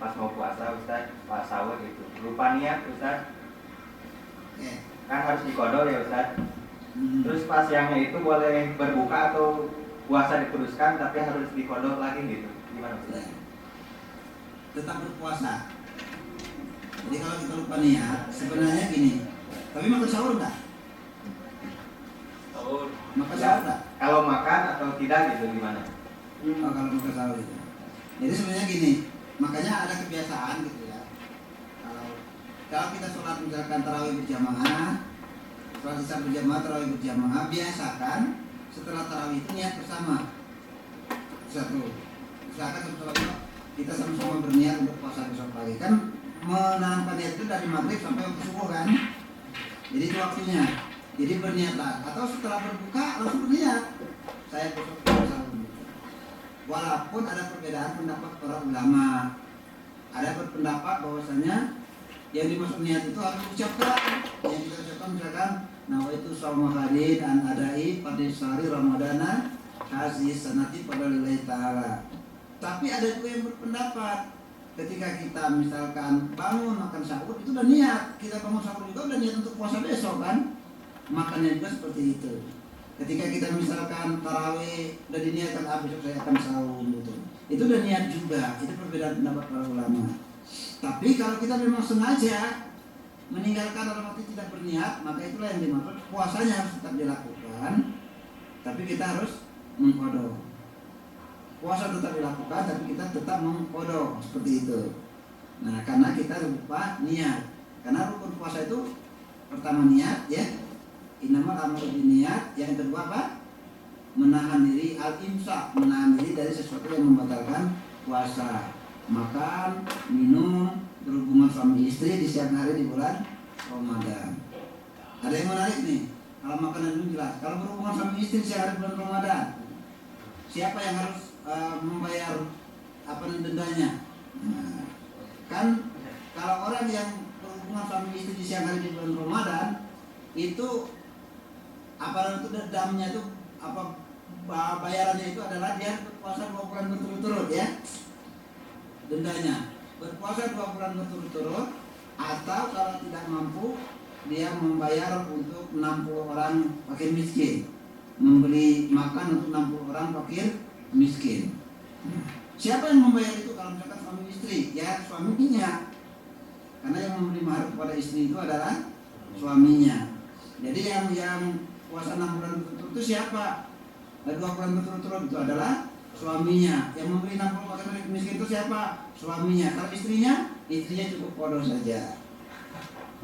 pas mau puasa Ustaz, pas sahur gitu, lupa niat Ustaz, kan harus dikodok ya Ustaz. Terus pas yang itu boleh berbuka atau puasa diteruskan tapi harus dikodok lagi gitu, gimana Ustaz? Tetap berpuasa. Jadi kalau kita lupa niat, sebenarnya gini. Tapi makan sahur enggak? Sahur. Makan sahur enggak? Kalau makan atau tidak gitu gimana? Oh, kalau makan sahur itu. Jadi sebenarnya gini, makanya ada kebiasaan gitu ya. Kalau kita sholat misalkan tarawih berjamaah, sholat isya berjamaah, tarawih berjamaah, biasakan setelah tarawih itu niat bersama. Satu, misalkan sama-sama kita sama-sama berniat untuk puasa besok pagi, kan menanamkan niat itu dari maghrib sampai waktu subuh kan. Jadi itu waktunya. Jadi berniatlah, atau setelah berbuka langsung berniat, saya besok puasa. Walaupun ada perbedaan pendapat para ulama, ada berpendapat bahwasanya yang dimaksud niat itu harus diucapkan. Yang kita ucapkan misalkan nawaitu shauma hadin an adai pada sehari Ramadana hazihi sanati pada lillahi ta'ala. Tapi ada juga yang berpendapat ketika kita misalkan bangun makan sahur itu udah niat, kita bangun sahur juga udah niat untuk puasa besok kan, makannya juga seperti itu. Ketika kita misalkan tarawih udah diniatkan besok saya akan sahur gitu, itu udah niat juga. Itu perbedaan pendapat para ulama. Tapi kalau kita memang sengaja meninggalkan dalam arti tidak berniat, maka itulah yang dimaksud puasanya harus tetap dilakukan, tapi kita harus mengqadha. Puasa tetap dilakukan, tapi kita tetap mengqadha, seperti itu. Nah, karena kita lupa niat. Karena rukun puasa itu pertama niat, ya. innamal a'malu binniyat. Yang kedua apa? Menahan diri, al-imsak, menahan diri dari sesuatu yang membatalkan puasa. Makan, minum, berhubungan suami istri di siang hari di bulan Ramadan. Ada yang menarik nih. Kalau makanan itu jelas. Kalau berhubungan suami istri di siang hari bulan Ramadan, siapa yang harus membayar dendanya? Nah, kan kalau orang yang berhubungan suami istri di siang hari di bulan Ramadan itu itu dendamnya itu bayarannya itu adalah dia berpuasa 2 bulan berturut-turut ya. Dendanya berpuasa 2 bulan berturut-turut, atau kalau tidak mampu dia membayar untuk 60 orang fakir miskin, membeli makan untuk 60 orang fakir miskin. Siapa yang membayar itu? Kalau misalkan suami istri, ya suaminya, karena yang memberi mahar kepada istri itu adalah suaminya. Jadi yang puasa 6 bulan berturut-turut itu siapa? 2 bulan berturut-turut itu adalah suaminya. Yang memberi 60 fakir miskin itu siapa? Suaminya. Kalau istrinya cukup podo saja.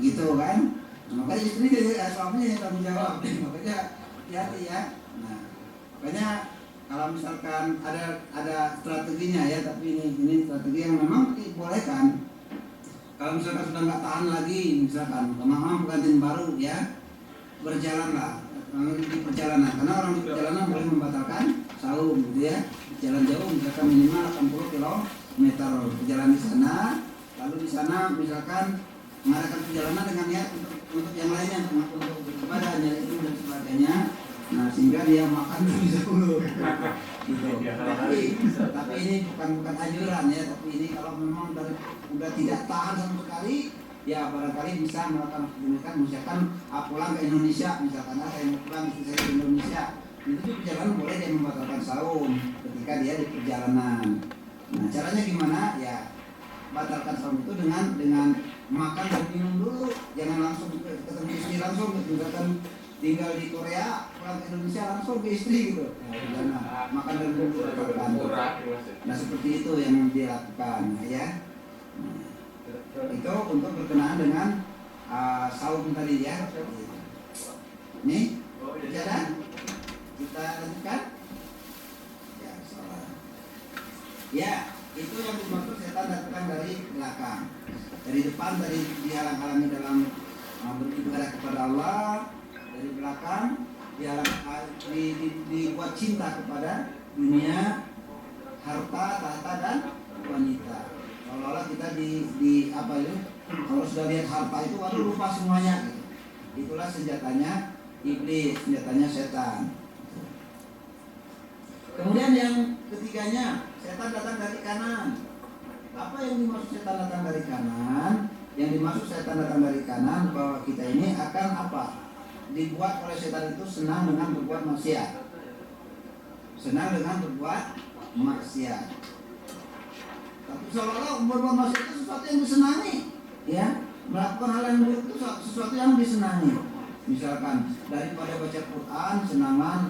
Gitu kan? Makanya istri suaminya yang tanggung jawab. Makanya hati-hati ya. Nah, makanya kalau misalkan ada strateginya ya, tapi ini strategi yang memang dibolehkan. Kalau misalkan sudah nggak tahan lagi, misalkan memang pengantin baru ya, berjalanlah di perjalanan, karena orang di perjalanan boleh membatalkan saum gitu ya. Jalan jauh misalkan minimal 80 km, berjalan di sana, lalu di sana misalkan mengadakan perjalanan dengan niat untuk yang lainnya, untuk beribadah, nyari ilmu dan sebagainya. Nah, sehingga dia makan lebih dahulu gitu. Tapi ini bukan anjuran ya, tapi ini kalau memang udah tidak tahan sama sekali, ya barangkali bisa melakukan tindakan, misalkan pulang ke Indonesia, misalkan saya mau pulang istri saya ke Indonesia, itu di perjalanan boleh dia membatalkan saum ketika dia di perjalanan. Nah, caranya gimana? Ya batalkan saum itu dengan makan dan minum dulu, jangan langsung ketemu istri langsung. Misalkan tinggal di Korea, pulang ke Indonesia langsung ke istri gitu. Nah, makan dan minum dulu batalkan. Nah, seperti itu yang dilakukan ya. Itu untuk berkenaan dengan saum tadi ya. Nih, jalan kita lanjutkan. Ya, salah. Ya, itu yang dimaksud setan datang dari belakang. Dari depan tadi dihalang-halangi dalam beribadah kepada Allah. Dari belakang dibuat cinta kepada dunia, harta, tahta dan wanita. Seolah-olah kita kalau sudah lihat harta itu waduh lupa semuanya gitu. Itulah senjatanya iblis, senjatanya setan. Kemudian yang ketiganya, setan datang dari kanan. Apa yang dimaksud setan datang dari kanan? Yang dimaksud setan datang dari kanan bahwa kita ini akan dibuat oleh setan itu senang dengan berbuat maksiat. Senang dengan berbuat maksiat. Tapi seolah-olah berbuat maksiat itu sesuatu yang disenangi, ya. Melakukan hal yang buruk itu sesuatu yang disenangi. Misalkan daripada baca Quran, senangan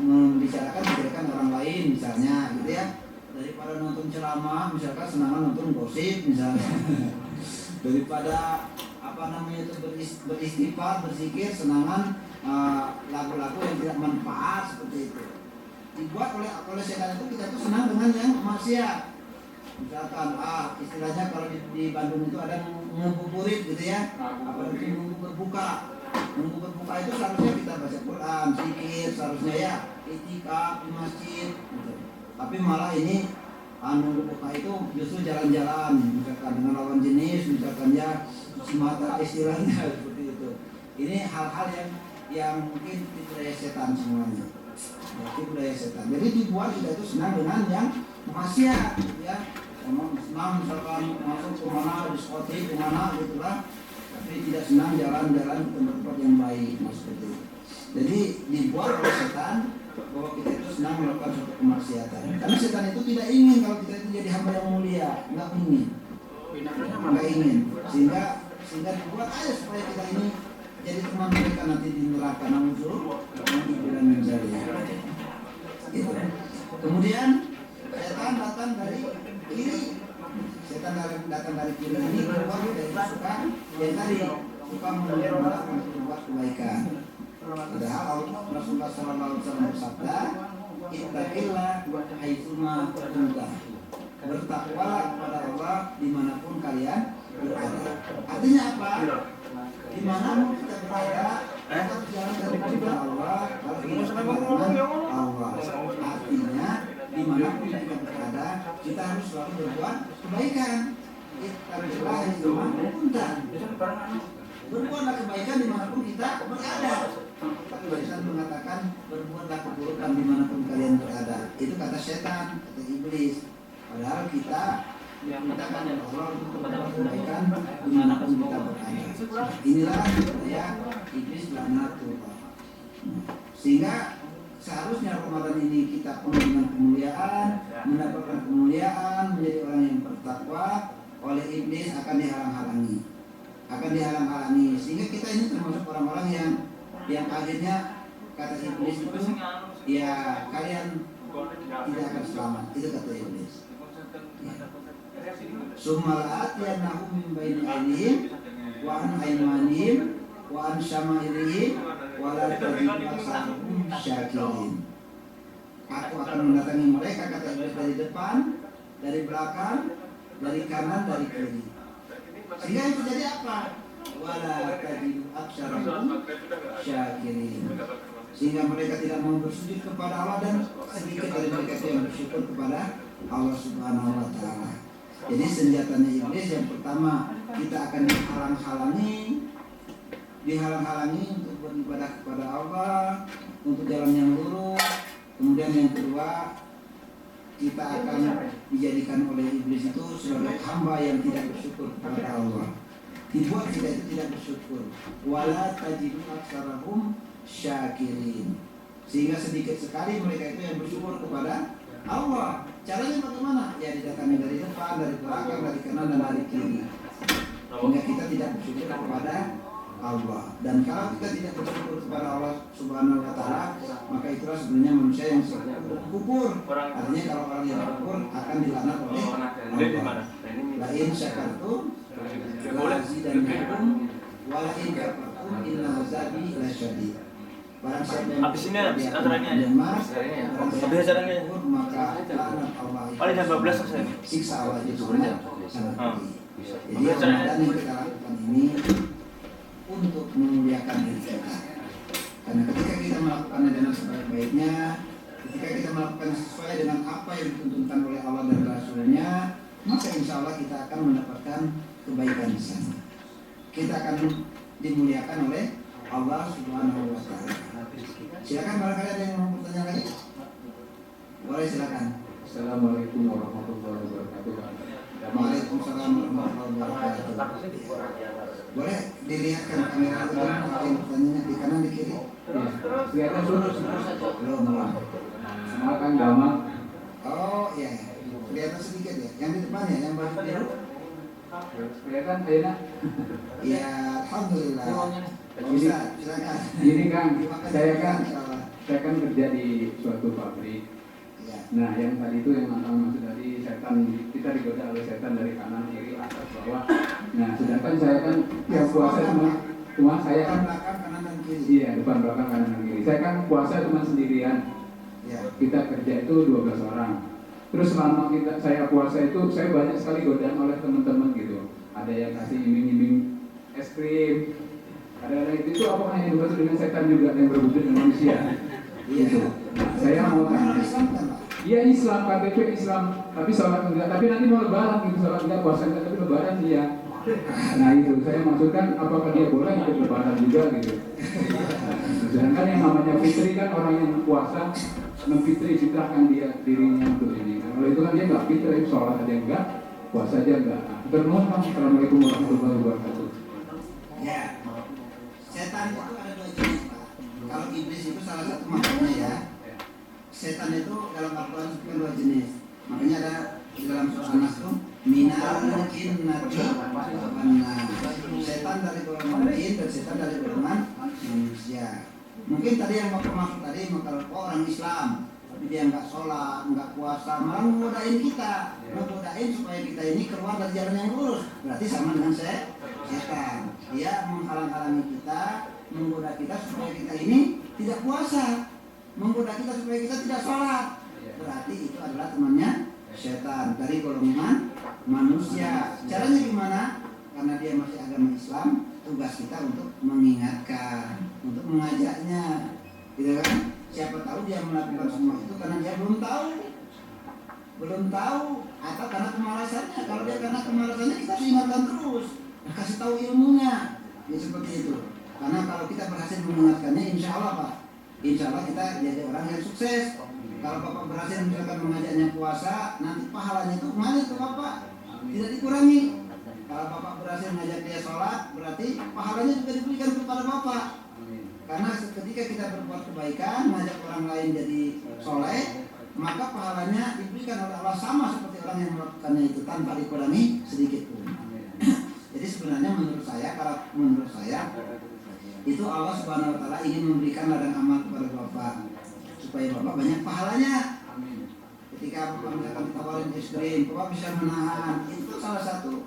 membicarakan kejelekan orang lain, misalnya, gitu ya. Daripada nonton ceramah, misalkan senangan nonton gosip, misalnya. Daripada beristighfar, berzikir, senangan lagu-lagu yang tidak manfaat seperti itu. Dibuat oleh setan itu kita tuh senang dengan yang maksiat. Misalkan istilahnya kalau di Bandung itu ada ngebuburit gitu ya, nunggu berbuka. Nunggu berbuka itu seharusnya kita baca Quran, zikir, seharusnya ya itikaf di masjid gitu. Tapi malah ini nunggu buka itu justru jalan-jalan, misalkan dengan lawan jenis, misalkan ya semata istilahnya seperti itu. Ini hal-hal yang mungkin itu daya setan semuanya. Itu daya setan. Jadi dibuat kita itu senang dengan yang maksiat, ya. Senang misalkan masuk ke mana, diskotik ke mana gitulah, tapi tidak senang jalan-jalan ke tempat yang baik, seperti itu. Jadi dibuat oleh setan bahwa kita itu senang melakukan suatu kemaksiatan. Karena setan itu tidak ingin kalau kita itu jadi hamba yang mulia, nggak ingin, sehingga dibuat aja supaya kita ini jadi teman mereka nanti di neraka, namun suruh nanti bilang menjadi. Itu. Kemudian setan datang dari kiri. Setan datang dari kiri ini keluar dari suka yang tadi suka memerintahkan berbuat kebaikan. Padahal Rasulullah SAW bersabda, ittaqillah haitsuma kunta. Bertakwalah kepada Allah dimanapun kalian berada. Artinya apa? Dimanapun kita berada, kita berjalan dari perintah Allah, Allah. Artinya dimanapun kita berada, kita harus selalu berbuat kebaikan. Ittaqillah haitsuma kunta. Berbuatlah kebaikan dimanapun kita berada. Tapi Tuhan mengatakan berbuatlah keburukan dimanapun kalian berada. Itu kata setan, kata iblis. Padahal kita dimintakan oleh Allah untuk berbuat kebaikan dimanapun kita berada. Inilah budaya iblis laknatullah. Sehingga seharusnya Ramadan ini kita penuh dengan kemuliaan, mendapatkan kemuliaan, menjadi orang yang bertakwa. Oleh iblis akan dihalang-halangi, sehingga kita ini termasuk orang-orang yang akhirnya kata iblis itu, ya kalian tidak akan selamat. Itu kata iblis. Summala'atiyannahum min baini aydihim wa an aymanihim wa an syama'ilihim wa la tajidu aktsarahum syakirin. Aku akan mendatangi mereka, kata iblis, dari depan, dari belakang, dari kanan, dari kiri. Sehingga yang terjadi apa? Wala tajidu aktsarahum syakirin. Sehingga mereka tidak mau bersujud kepada Allah, dan sedikit dari mereka yang bersyukur kepada Allah Subhanahu wa taala. Jadi senjatanya iblis yang pertama, kita akan dihalang-halangi untuk beribadah kepada Allah, untuk jalan yang lurus. Kemudian yang kedua, kita akan dijadikan oleh iblis itu sebagai hamba yang tidak bersyukur kepada Allah. Dibuat kita itu tidak bersyukur. Wala tajidu aktsarahum syakirin. Sehingga sedikit sekali mereka itu yang bersyukur kepada Allah. Caranya bagaimana? Ya didatangi dari depan, dari belakang, dari kanan, dan dari kiri. Sehingga kita tidak bersyukur kepada Allah. Dan kalau kita tidak bersyukur kepada Allah Subhanahu wa taala, maka itulah sebenarnya manusia yang kufur. Artinya kalau orang yang kufur akan dilaknat oleh Allah. La in syakartum la azidannakum wa la in kafartum inna azabi lasyadid. Habis ini acaranya aja. Habis acaranya. Maka laknat Allah. Paling jam 12 selesai. Siksa Allah itu sangat pedih. Jadi Ramadan yang kita lakukan ini untuk memuliakan diri kita. Karena ketika kita melakukannya dengan sebaik-baiknya, ketika kita melakukan sesuai dengan apa yang dituntunkan oleh Allah dan Rasulnya, maka insya Allah kita akan mendapatkan kebaikan di sana. Kita akan dimuliakan oleh Allah Subhanahu wa taala. Silakan barangkali ada yang mau bertanya lagi. Boleh silakan. Assalamualaikum warahmatullahi wabarakatuh. Waalaikumsalam warahmatullahi wabarakatuh. Boleh dilihatkan kamera itu apa yang pertanyaannya di kanan di kiri? Kelihatan dulu Belum. semua kan gampang. Oh iya, kelihatan sedikit ya. Yang di depan ya, yang baju biru. Kelihatan Aina? Ya, alhamdulillah. Bisa, silakan. Ini Kang, saya kan Insyaallah. kerja di suatu pabrik. Ya. Nah, yang tadi itu yang maksud dari setan, kita digoda oleh setan dari kanan, kiri, atas, bawah. Nah, sedangkan saya kan yang puasa cuma saya kan belakang kanan dan kiri. iya depan belakang kanan dan kiri. Saya kan puasa cuma sendirian. Ya. Kita kerja itu 12 orang. Terus selama saya puasa itu saya banyak sekali godaan oleh teman-teman gitu. Ada yang kasih iming-iming es krim. Ada itu apakah yang dimaksud dengan setan juga yang berwujud dengan manusia? Gitu. Nah, saya mau tanya. Iya Islam, KTP Islam, tapi sholat enggak. Tapi nanti mau lebaran gitu, sholat enggak, puasa enggak, tapi lebaran iya. Nah itu saya maksudkan apakah dia boleh ikut lebaran juga gitu. Sedangkan yang namanya fitri kan orang yang puasa memfitri fitrahkan dia dirinya untuk ini. Kalau itu kan dia nggak fitri, sholat aja enggak, puasa aja enggak. Terus Assalamualaikum warahmatullahi wabarakatuh. Ya. Setan itu ada dua jenis, Pak. Kalau iblis itu salah satu makhluknya ya. Setan itu dalam Al-Quran itu dua jenis. Makanya ada di dalam surah An-Nas itu minal jinnati wan nas. Setan dari golongan jin dan setan dari golongan manusia. Mungkin tadi yang maksud tadi kalau orang Islam tapi dia nggak sholat, nggak puasa, malah menggodain kita, menggodain supaya kita ini keluar dari jalan yang lurus. Berarti sama dengan setan. Dia menghalang-halangi kita, menggoda kita supaya kita ini tidak puasa, menggoda kita supaya kita tidak sholat. Berarti itu adalah temannya setan dari golongan manusia. Caranya gimana? Karena dia masih agama Islam, tugas kita untuk mengingatkan, untuk mengajaknya, gitu kan? Siapa tahu dia melakukan semua itu karena dia belum tahu, atau karena kemalasannya. Kalau dia karena kemalasannya, kita harus ingatkan terus, kasih tahu ilmunya, ya seperti itu. Karena kalau kita berhasil mengingatkannya, insya Allah Pak, insya Allah kita jadi orang yang sukses. Kalau Bapak berhasil misalkan mengajaknya puasa, nanti pahalanya itu mengalir ke Bapak, tidak dikurangi. Kalau Bapak berhasil mengajak dia sholat, berarti pahalanya juga diberikan kepada Bapak. Karena ketika kita berbuat kebaikan, mengajak orang lain jadi soleh, maka pahalanya diberikan oleh Allah sama seperti orang yang melakukannya itu tanpa dikurangi sedikit pun. Jadi sebenarnya menurut saya itu Allah Subhanahu Wa Taala ingin memberikan ladang amal kepada Bapak supaya Bapak banyak pahalanya. Ketika Bapak misalkan ditawarin es krim, Bapak bisa menahan. Itu salah satu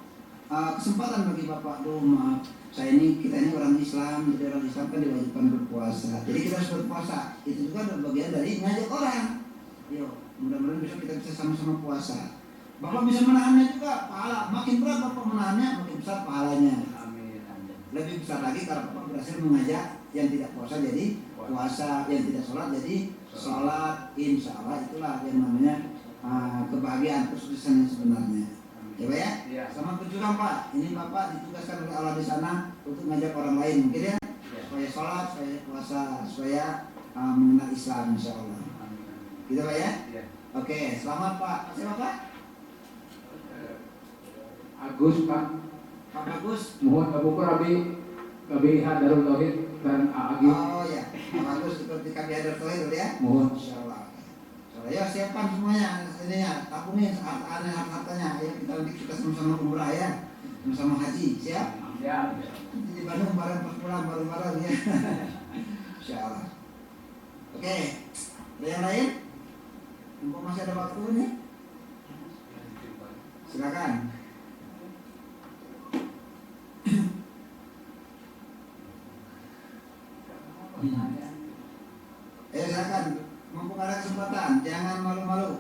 kesempatan bagi Bapak. Maaf, kita ini orang Islam, jadi orang Islam kan diwajibkan berpuasa. Jadi kita harus berpuasa. Itu juga adalah bagian dari ngajak orang. Yo, mudah-mudahan besok kita bisa sama-sama puasa. Bapak bisa menahannya juga, pahala. Makin berat Bapak menahannya, makin besar pahalanya. Lebih besar lagi kalau Bapak berhasil mengajak yang tidak puasa jadi puasa, yang tidak sholat jadi sholat. Insya Allah itulah yang namanya kebahagiaan, kesuksesan yang sebenarnya. Coba ya, selamat berjuang Pak. Ini Bapak ditugaskan oleh Allah di sana untuk mengajak orang lain mungkin ya, supaya sholat, supaya puasa, supaya mengenal Islam insya Allah. Gitu Pak ya? Oke, selamat Pak. Siapa Pak? Agus Pak. Pak Agus. Mohon Bapak Rabi KBH Darul Tauhid dan Agi. Oh ya, Pak Agus seperti KBH Darul Tauhid ya? Mohon. Insya Allah. Ya siapkan semuanya, ininya, tabungin hartanya. Ayo kita sama-sama umrah ya, sama-sama haji, siap? Ya. Di Bandung bareng pas pulang bareng-bareng ya. Insya Allah. Oke, ada yang lain? Mumpung masih ada waktu nih, silakan. Silakan. Mumpung ada kesempatan, jangan malu-malu.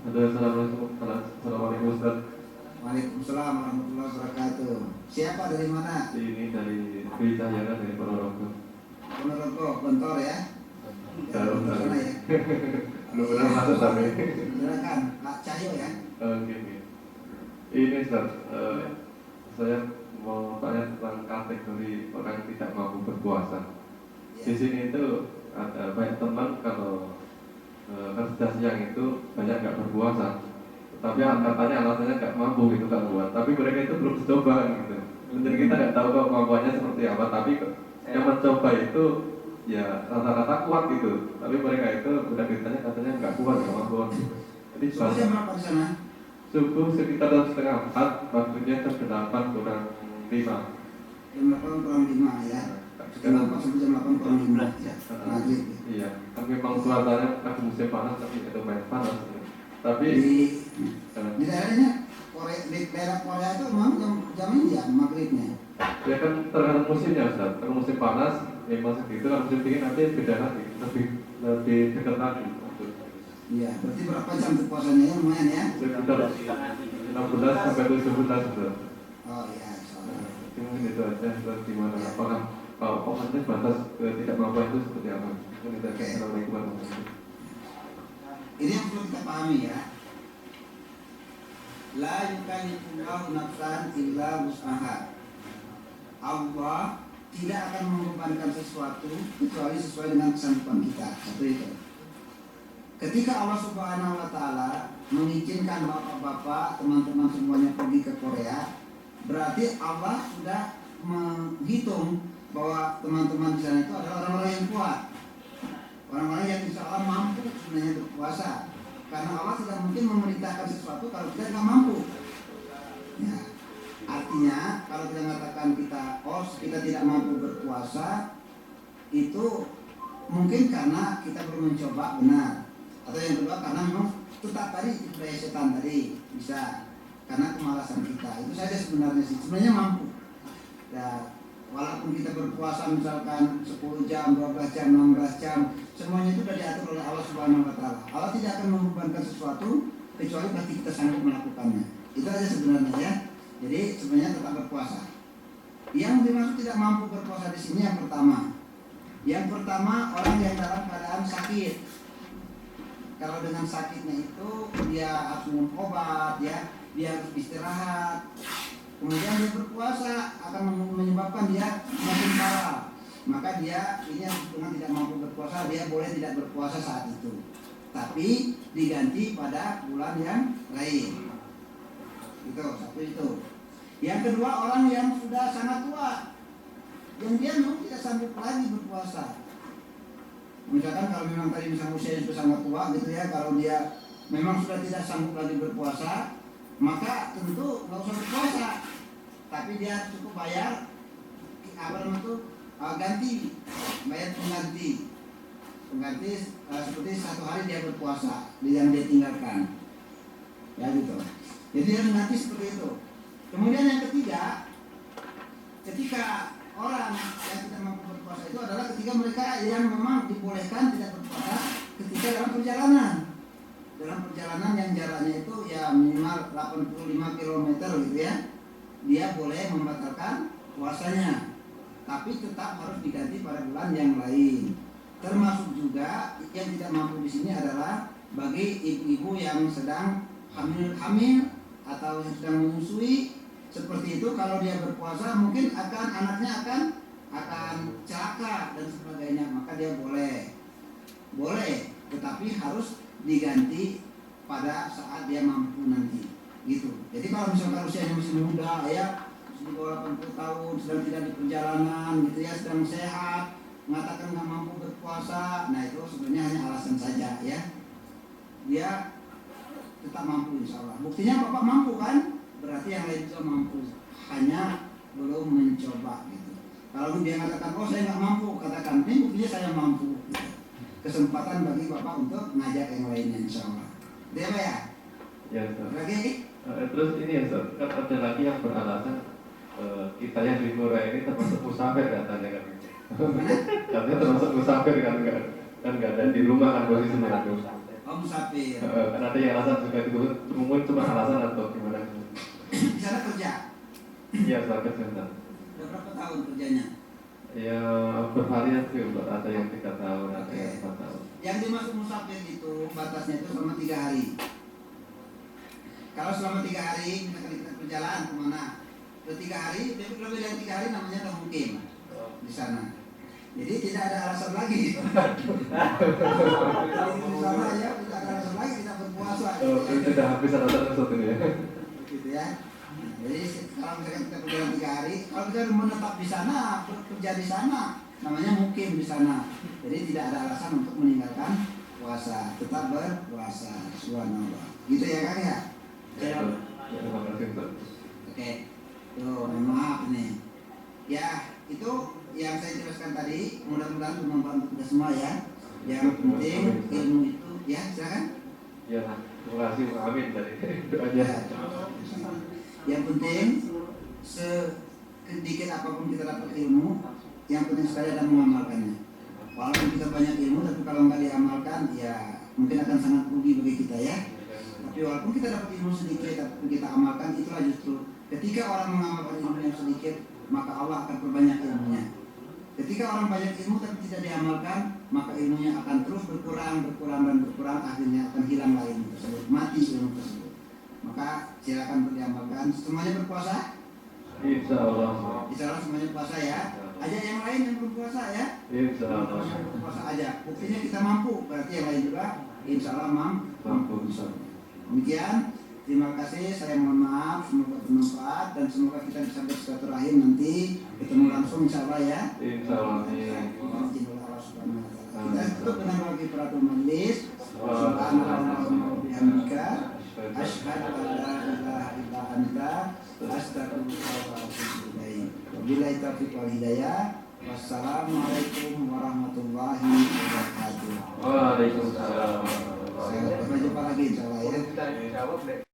Assalamualaikum Ustaz. Waalaikumsalam warahmatullahi wabarakatuh. Siapa dari mana? Ini dari Dwi Cahyana dari Ponorogo. Ponorogo, Gontor ya? Dalam sana ya. Belum pernah masuk tapi. Silakan, Pak Cahyo ya. Oke. Ini Ustaz, saya mau tanya tentang kategori orang yang tidak mampu berpuasa. Di sini itu ada banyak teman kalau kerja siang itu banyak nggak berpuasa, tapi katanya alasannya nggak mampu gitu nggak buat. Tapi mereka itu belum coba gitu. Jadi kita nggak tahu kemampuannya seperti apa. Tapi yang mencoba itu ya rata-rata kuat gitu. Tapi mereka itu udah ditanya katanya nggak kuat, nggak mampu. Jadi Subuh jam berapa di sana? subuh sekitar jam 3:30, waktunya jam 8 kurang 5. Jam 8 kurang 5 ya. Jam 8 sampai jam 8 kurang 5 ya. Maghrib. Iya, tapi memang suasananya lagi musim panas, tapi itu main panas. Tapi Di daerahnya di daerah Korea itu memang jam ini ya maghribnya. ya kan tergantung musimnya Ustaz. Kalau musim panas memang segitu, kalau musim dingin nanti beda lagi, lebih dekat lagi. Iya, berarti berapa jam tuh puasanya ya? Lumayan ya. Sekitar 16 sampai 17 Ustaz. Oh iya, insyaallah. Mungkin itu aja Ustaz, gimana? Apakah kalau omongannya batas tidak mampu itu seperti apa? Assalamualaikum warahmatullahi wabarakatuh. Ini yang perlu kita pahami ya. La yukallifullahu nafsan illa wus'aha. Allah tidak akan membebankan sesuatu kecuali sesuai dengan kesanggupan kita. Satu itu. Ketika Allah Subhanahu Wa Taala mengizinkan bapak-bapak, teman-teman semuanya pergi ke Korea, berarti Allah sudah menghitung bahwa teman-teman di sana itu adalah orang-orang yang kuat, orang-orang yang insya Allah mampu sebenarnya berpuasa. Karena Allah tidak mungkin memerintahkan sesuatu kalau kita tidak mampu. Ya, artinya kalau kita mengatakan kita tidak mampu berpuasa, itu mungkin karena kita belum mencoba benar. Atau yang kedua karena memang tetap tadi daya setan tadi bisa karena kemalasan kita. Itu saja sebenarnya sih. Sebenarnya mampu. Ya, walaupun kita berpuasa misalkan 10 jam, 12 jam, 16 jam, semuanya itu sudah diatur oleh Allah Subhanahu wa taala. Allah tidak akan membebankan sesuatu kecuali pasti kita sanggup melakukannya. Itu aja sebenarnya ya. Jadi sebenarnya tetap berpuasa. Yang dimaksud tidak mampu berpuasa di sini yang pertama. Yang pertama orang yang dalam keadaan sakit. Kalau dengan sakitnya itu dia harus minum obat ya, dia harus istirahat. Kemudian dia berpuasa akan menyebabkan dia semakin parah. Maka dia ini dengan tidak mampu berpuasa, dia boleh tidak berpuasa saat itu. Tapi diganti pada bulan yang lain. Itu satu itu. Yang kedua orang yang sudah sangat tua, yang dia memang tidak sanggup lagi berpuasa. Misalkan kalau memang tadi misalnya usia sudah sangat tua gitu ya, kalau dia memang sudah tidak sanggup lagi berpuasa, maka tentu nggak usah berpuasa, tapi dia cukup bayar apa namanya itu bayar pengganti seperti 1 hari dia berpuasa yang dia tinggalkan, ya gitu. Jadi dia mengganti seperti itu. Kemudian yang ketiga, ketika orang yang tidak mampu berpuasa itu adalah ketika mereka yang memang dibolehkan tidak berpuasa ketika dalam perjalanan. Dalam perjalanan yang jaraknya itu ya minimal 85 km gitu ya, dia boleh membatalkan puasanya, tapi tetap harus diganti pada bulan yang lain. Termasuk juga yang tidak mampu di sini adalah bagi ibu-ibu yang sedang hamil atau yang sedang menyusui. Seperti itu, kalau dia berpuasa mungkin anaknya akan celaka dan sebagainya, maka dia boleh, tetapi harus diganti pada saat dia mampu nanti, gitu. Jadi kalau misalkan usianya masih muda ya, di bawah 80 tahun, sedang tidak di perjalanan, gitu ya, sedang sehat, mengatakan nggak mampu berpuasa, nah itu sebenarnya hanya alasan saja ya. Dia tetap mampu insya Allah. Buktinya Bapak mampu kan? Berarti yang lain juga mampu, hanya belum mencoba gitu. Kalau dia mengatakan, oh saya nggak mampu, katakan, ini buktinya saya mampu. Gitu. Kesempatan bagi Bapak untuk ngajak yang lainnya insya Allah. Dia apa ya? Ya, Ustaz. Lagi? Terus ini ya, Ustaz, kan ada lagi yang beralasan kita yang di Korea ini termasuk musafir katanya kan? Katanya termasuk musafir kan nggak ada di rumah kan posisinya itu. Oh musafir. Kan ada yang alasan juga itu mungkin cuma alasan atau gimana? Di sana kerja? Iya, Ustaz, kerja. Udah berapa tahun kerjanya? Ya bervariasi, ada yang 3 tahun, ada yang 4 tahun. Yang dimaksud musafir itu batasnya itu selama 3 hari. Kalau selama 3 hari kita perjalanan kemana? Udah 3 hari, lebih dari 3 hari namanya udah mukim di sana. Jadi tidak ada alasan lagi. Di sana ya tidak ada alasan lagi kita berpuasa. Oh, sudah habis alasan satu ya. Gitu ya. Nah, jadi kalau misalkan kita perjalanan 3 hari, kalau kita menetap di sana, bekerja di sana, namanya mukim di sana. Jadi tidak ada alasan untuk meninggalkan puasa, tetap berpuasa. Subhanallah. Gitu ya Kang ya? Terima kasih, Ustaz. Oke. Tuh, maaf nih. Ya, itu yang saya jelaskan tadi, mudah-mudahan bermanfaat untuk kita semua ya. Yang penting ilmu itu, ya silakan. Ya, terima kasih, amin dari doanya. Yang penting sedikit apapun kita dapat ilmu, yang penting sekali adalah mengamalkannya. Walaupun kita banyak ilmu, tapi kalau nggak diamalkan, ya mungkin akan sangat rugi bagi kita ya. Tapi walaupun kita dapat ilmu sedikit, tapi kita amalkan, itulah justru ketika orang mengamalkan ilmu yang sedikit, maka Allah akan perbanyak ilmunya. Ketika orang banyak ilmu tapi tidak diamalkan, maka ilmunya akan terus berkurang, akhirnya akan hilang ilmu tersebut, mati ilmu tersebut. Maka silakan untuk diamalkan. Semuanya berpuasa? Insya Allah. Insya Allah semuanya puasa ya. Ajak yang lain yang berpuasa ya. Insya Allah. Semuanya berpuasa aja. Buktinya kita mampu, berarti yang lain juga insya Allah mampu. Demikian. Terima kasih, saya mohon maaf, semoga bermanfaat dan semoga kita bisa bersilaturahim nanti ketemu langsung insya Allah ya. Insya Allah. Kita tutup dengan bagi peratu majelis. Subhanallah wa bihamdika, asyhadu an la ilaha illa anta, astaghfiruka wa atubu ilaik. Wabillahi taufiq wal hidayah. Wassalamualaikum warahmatullahi wabarakatuh. Waalaikumsalam. jawab deh.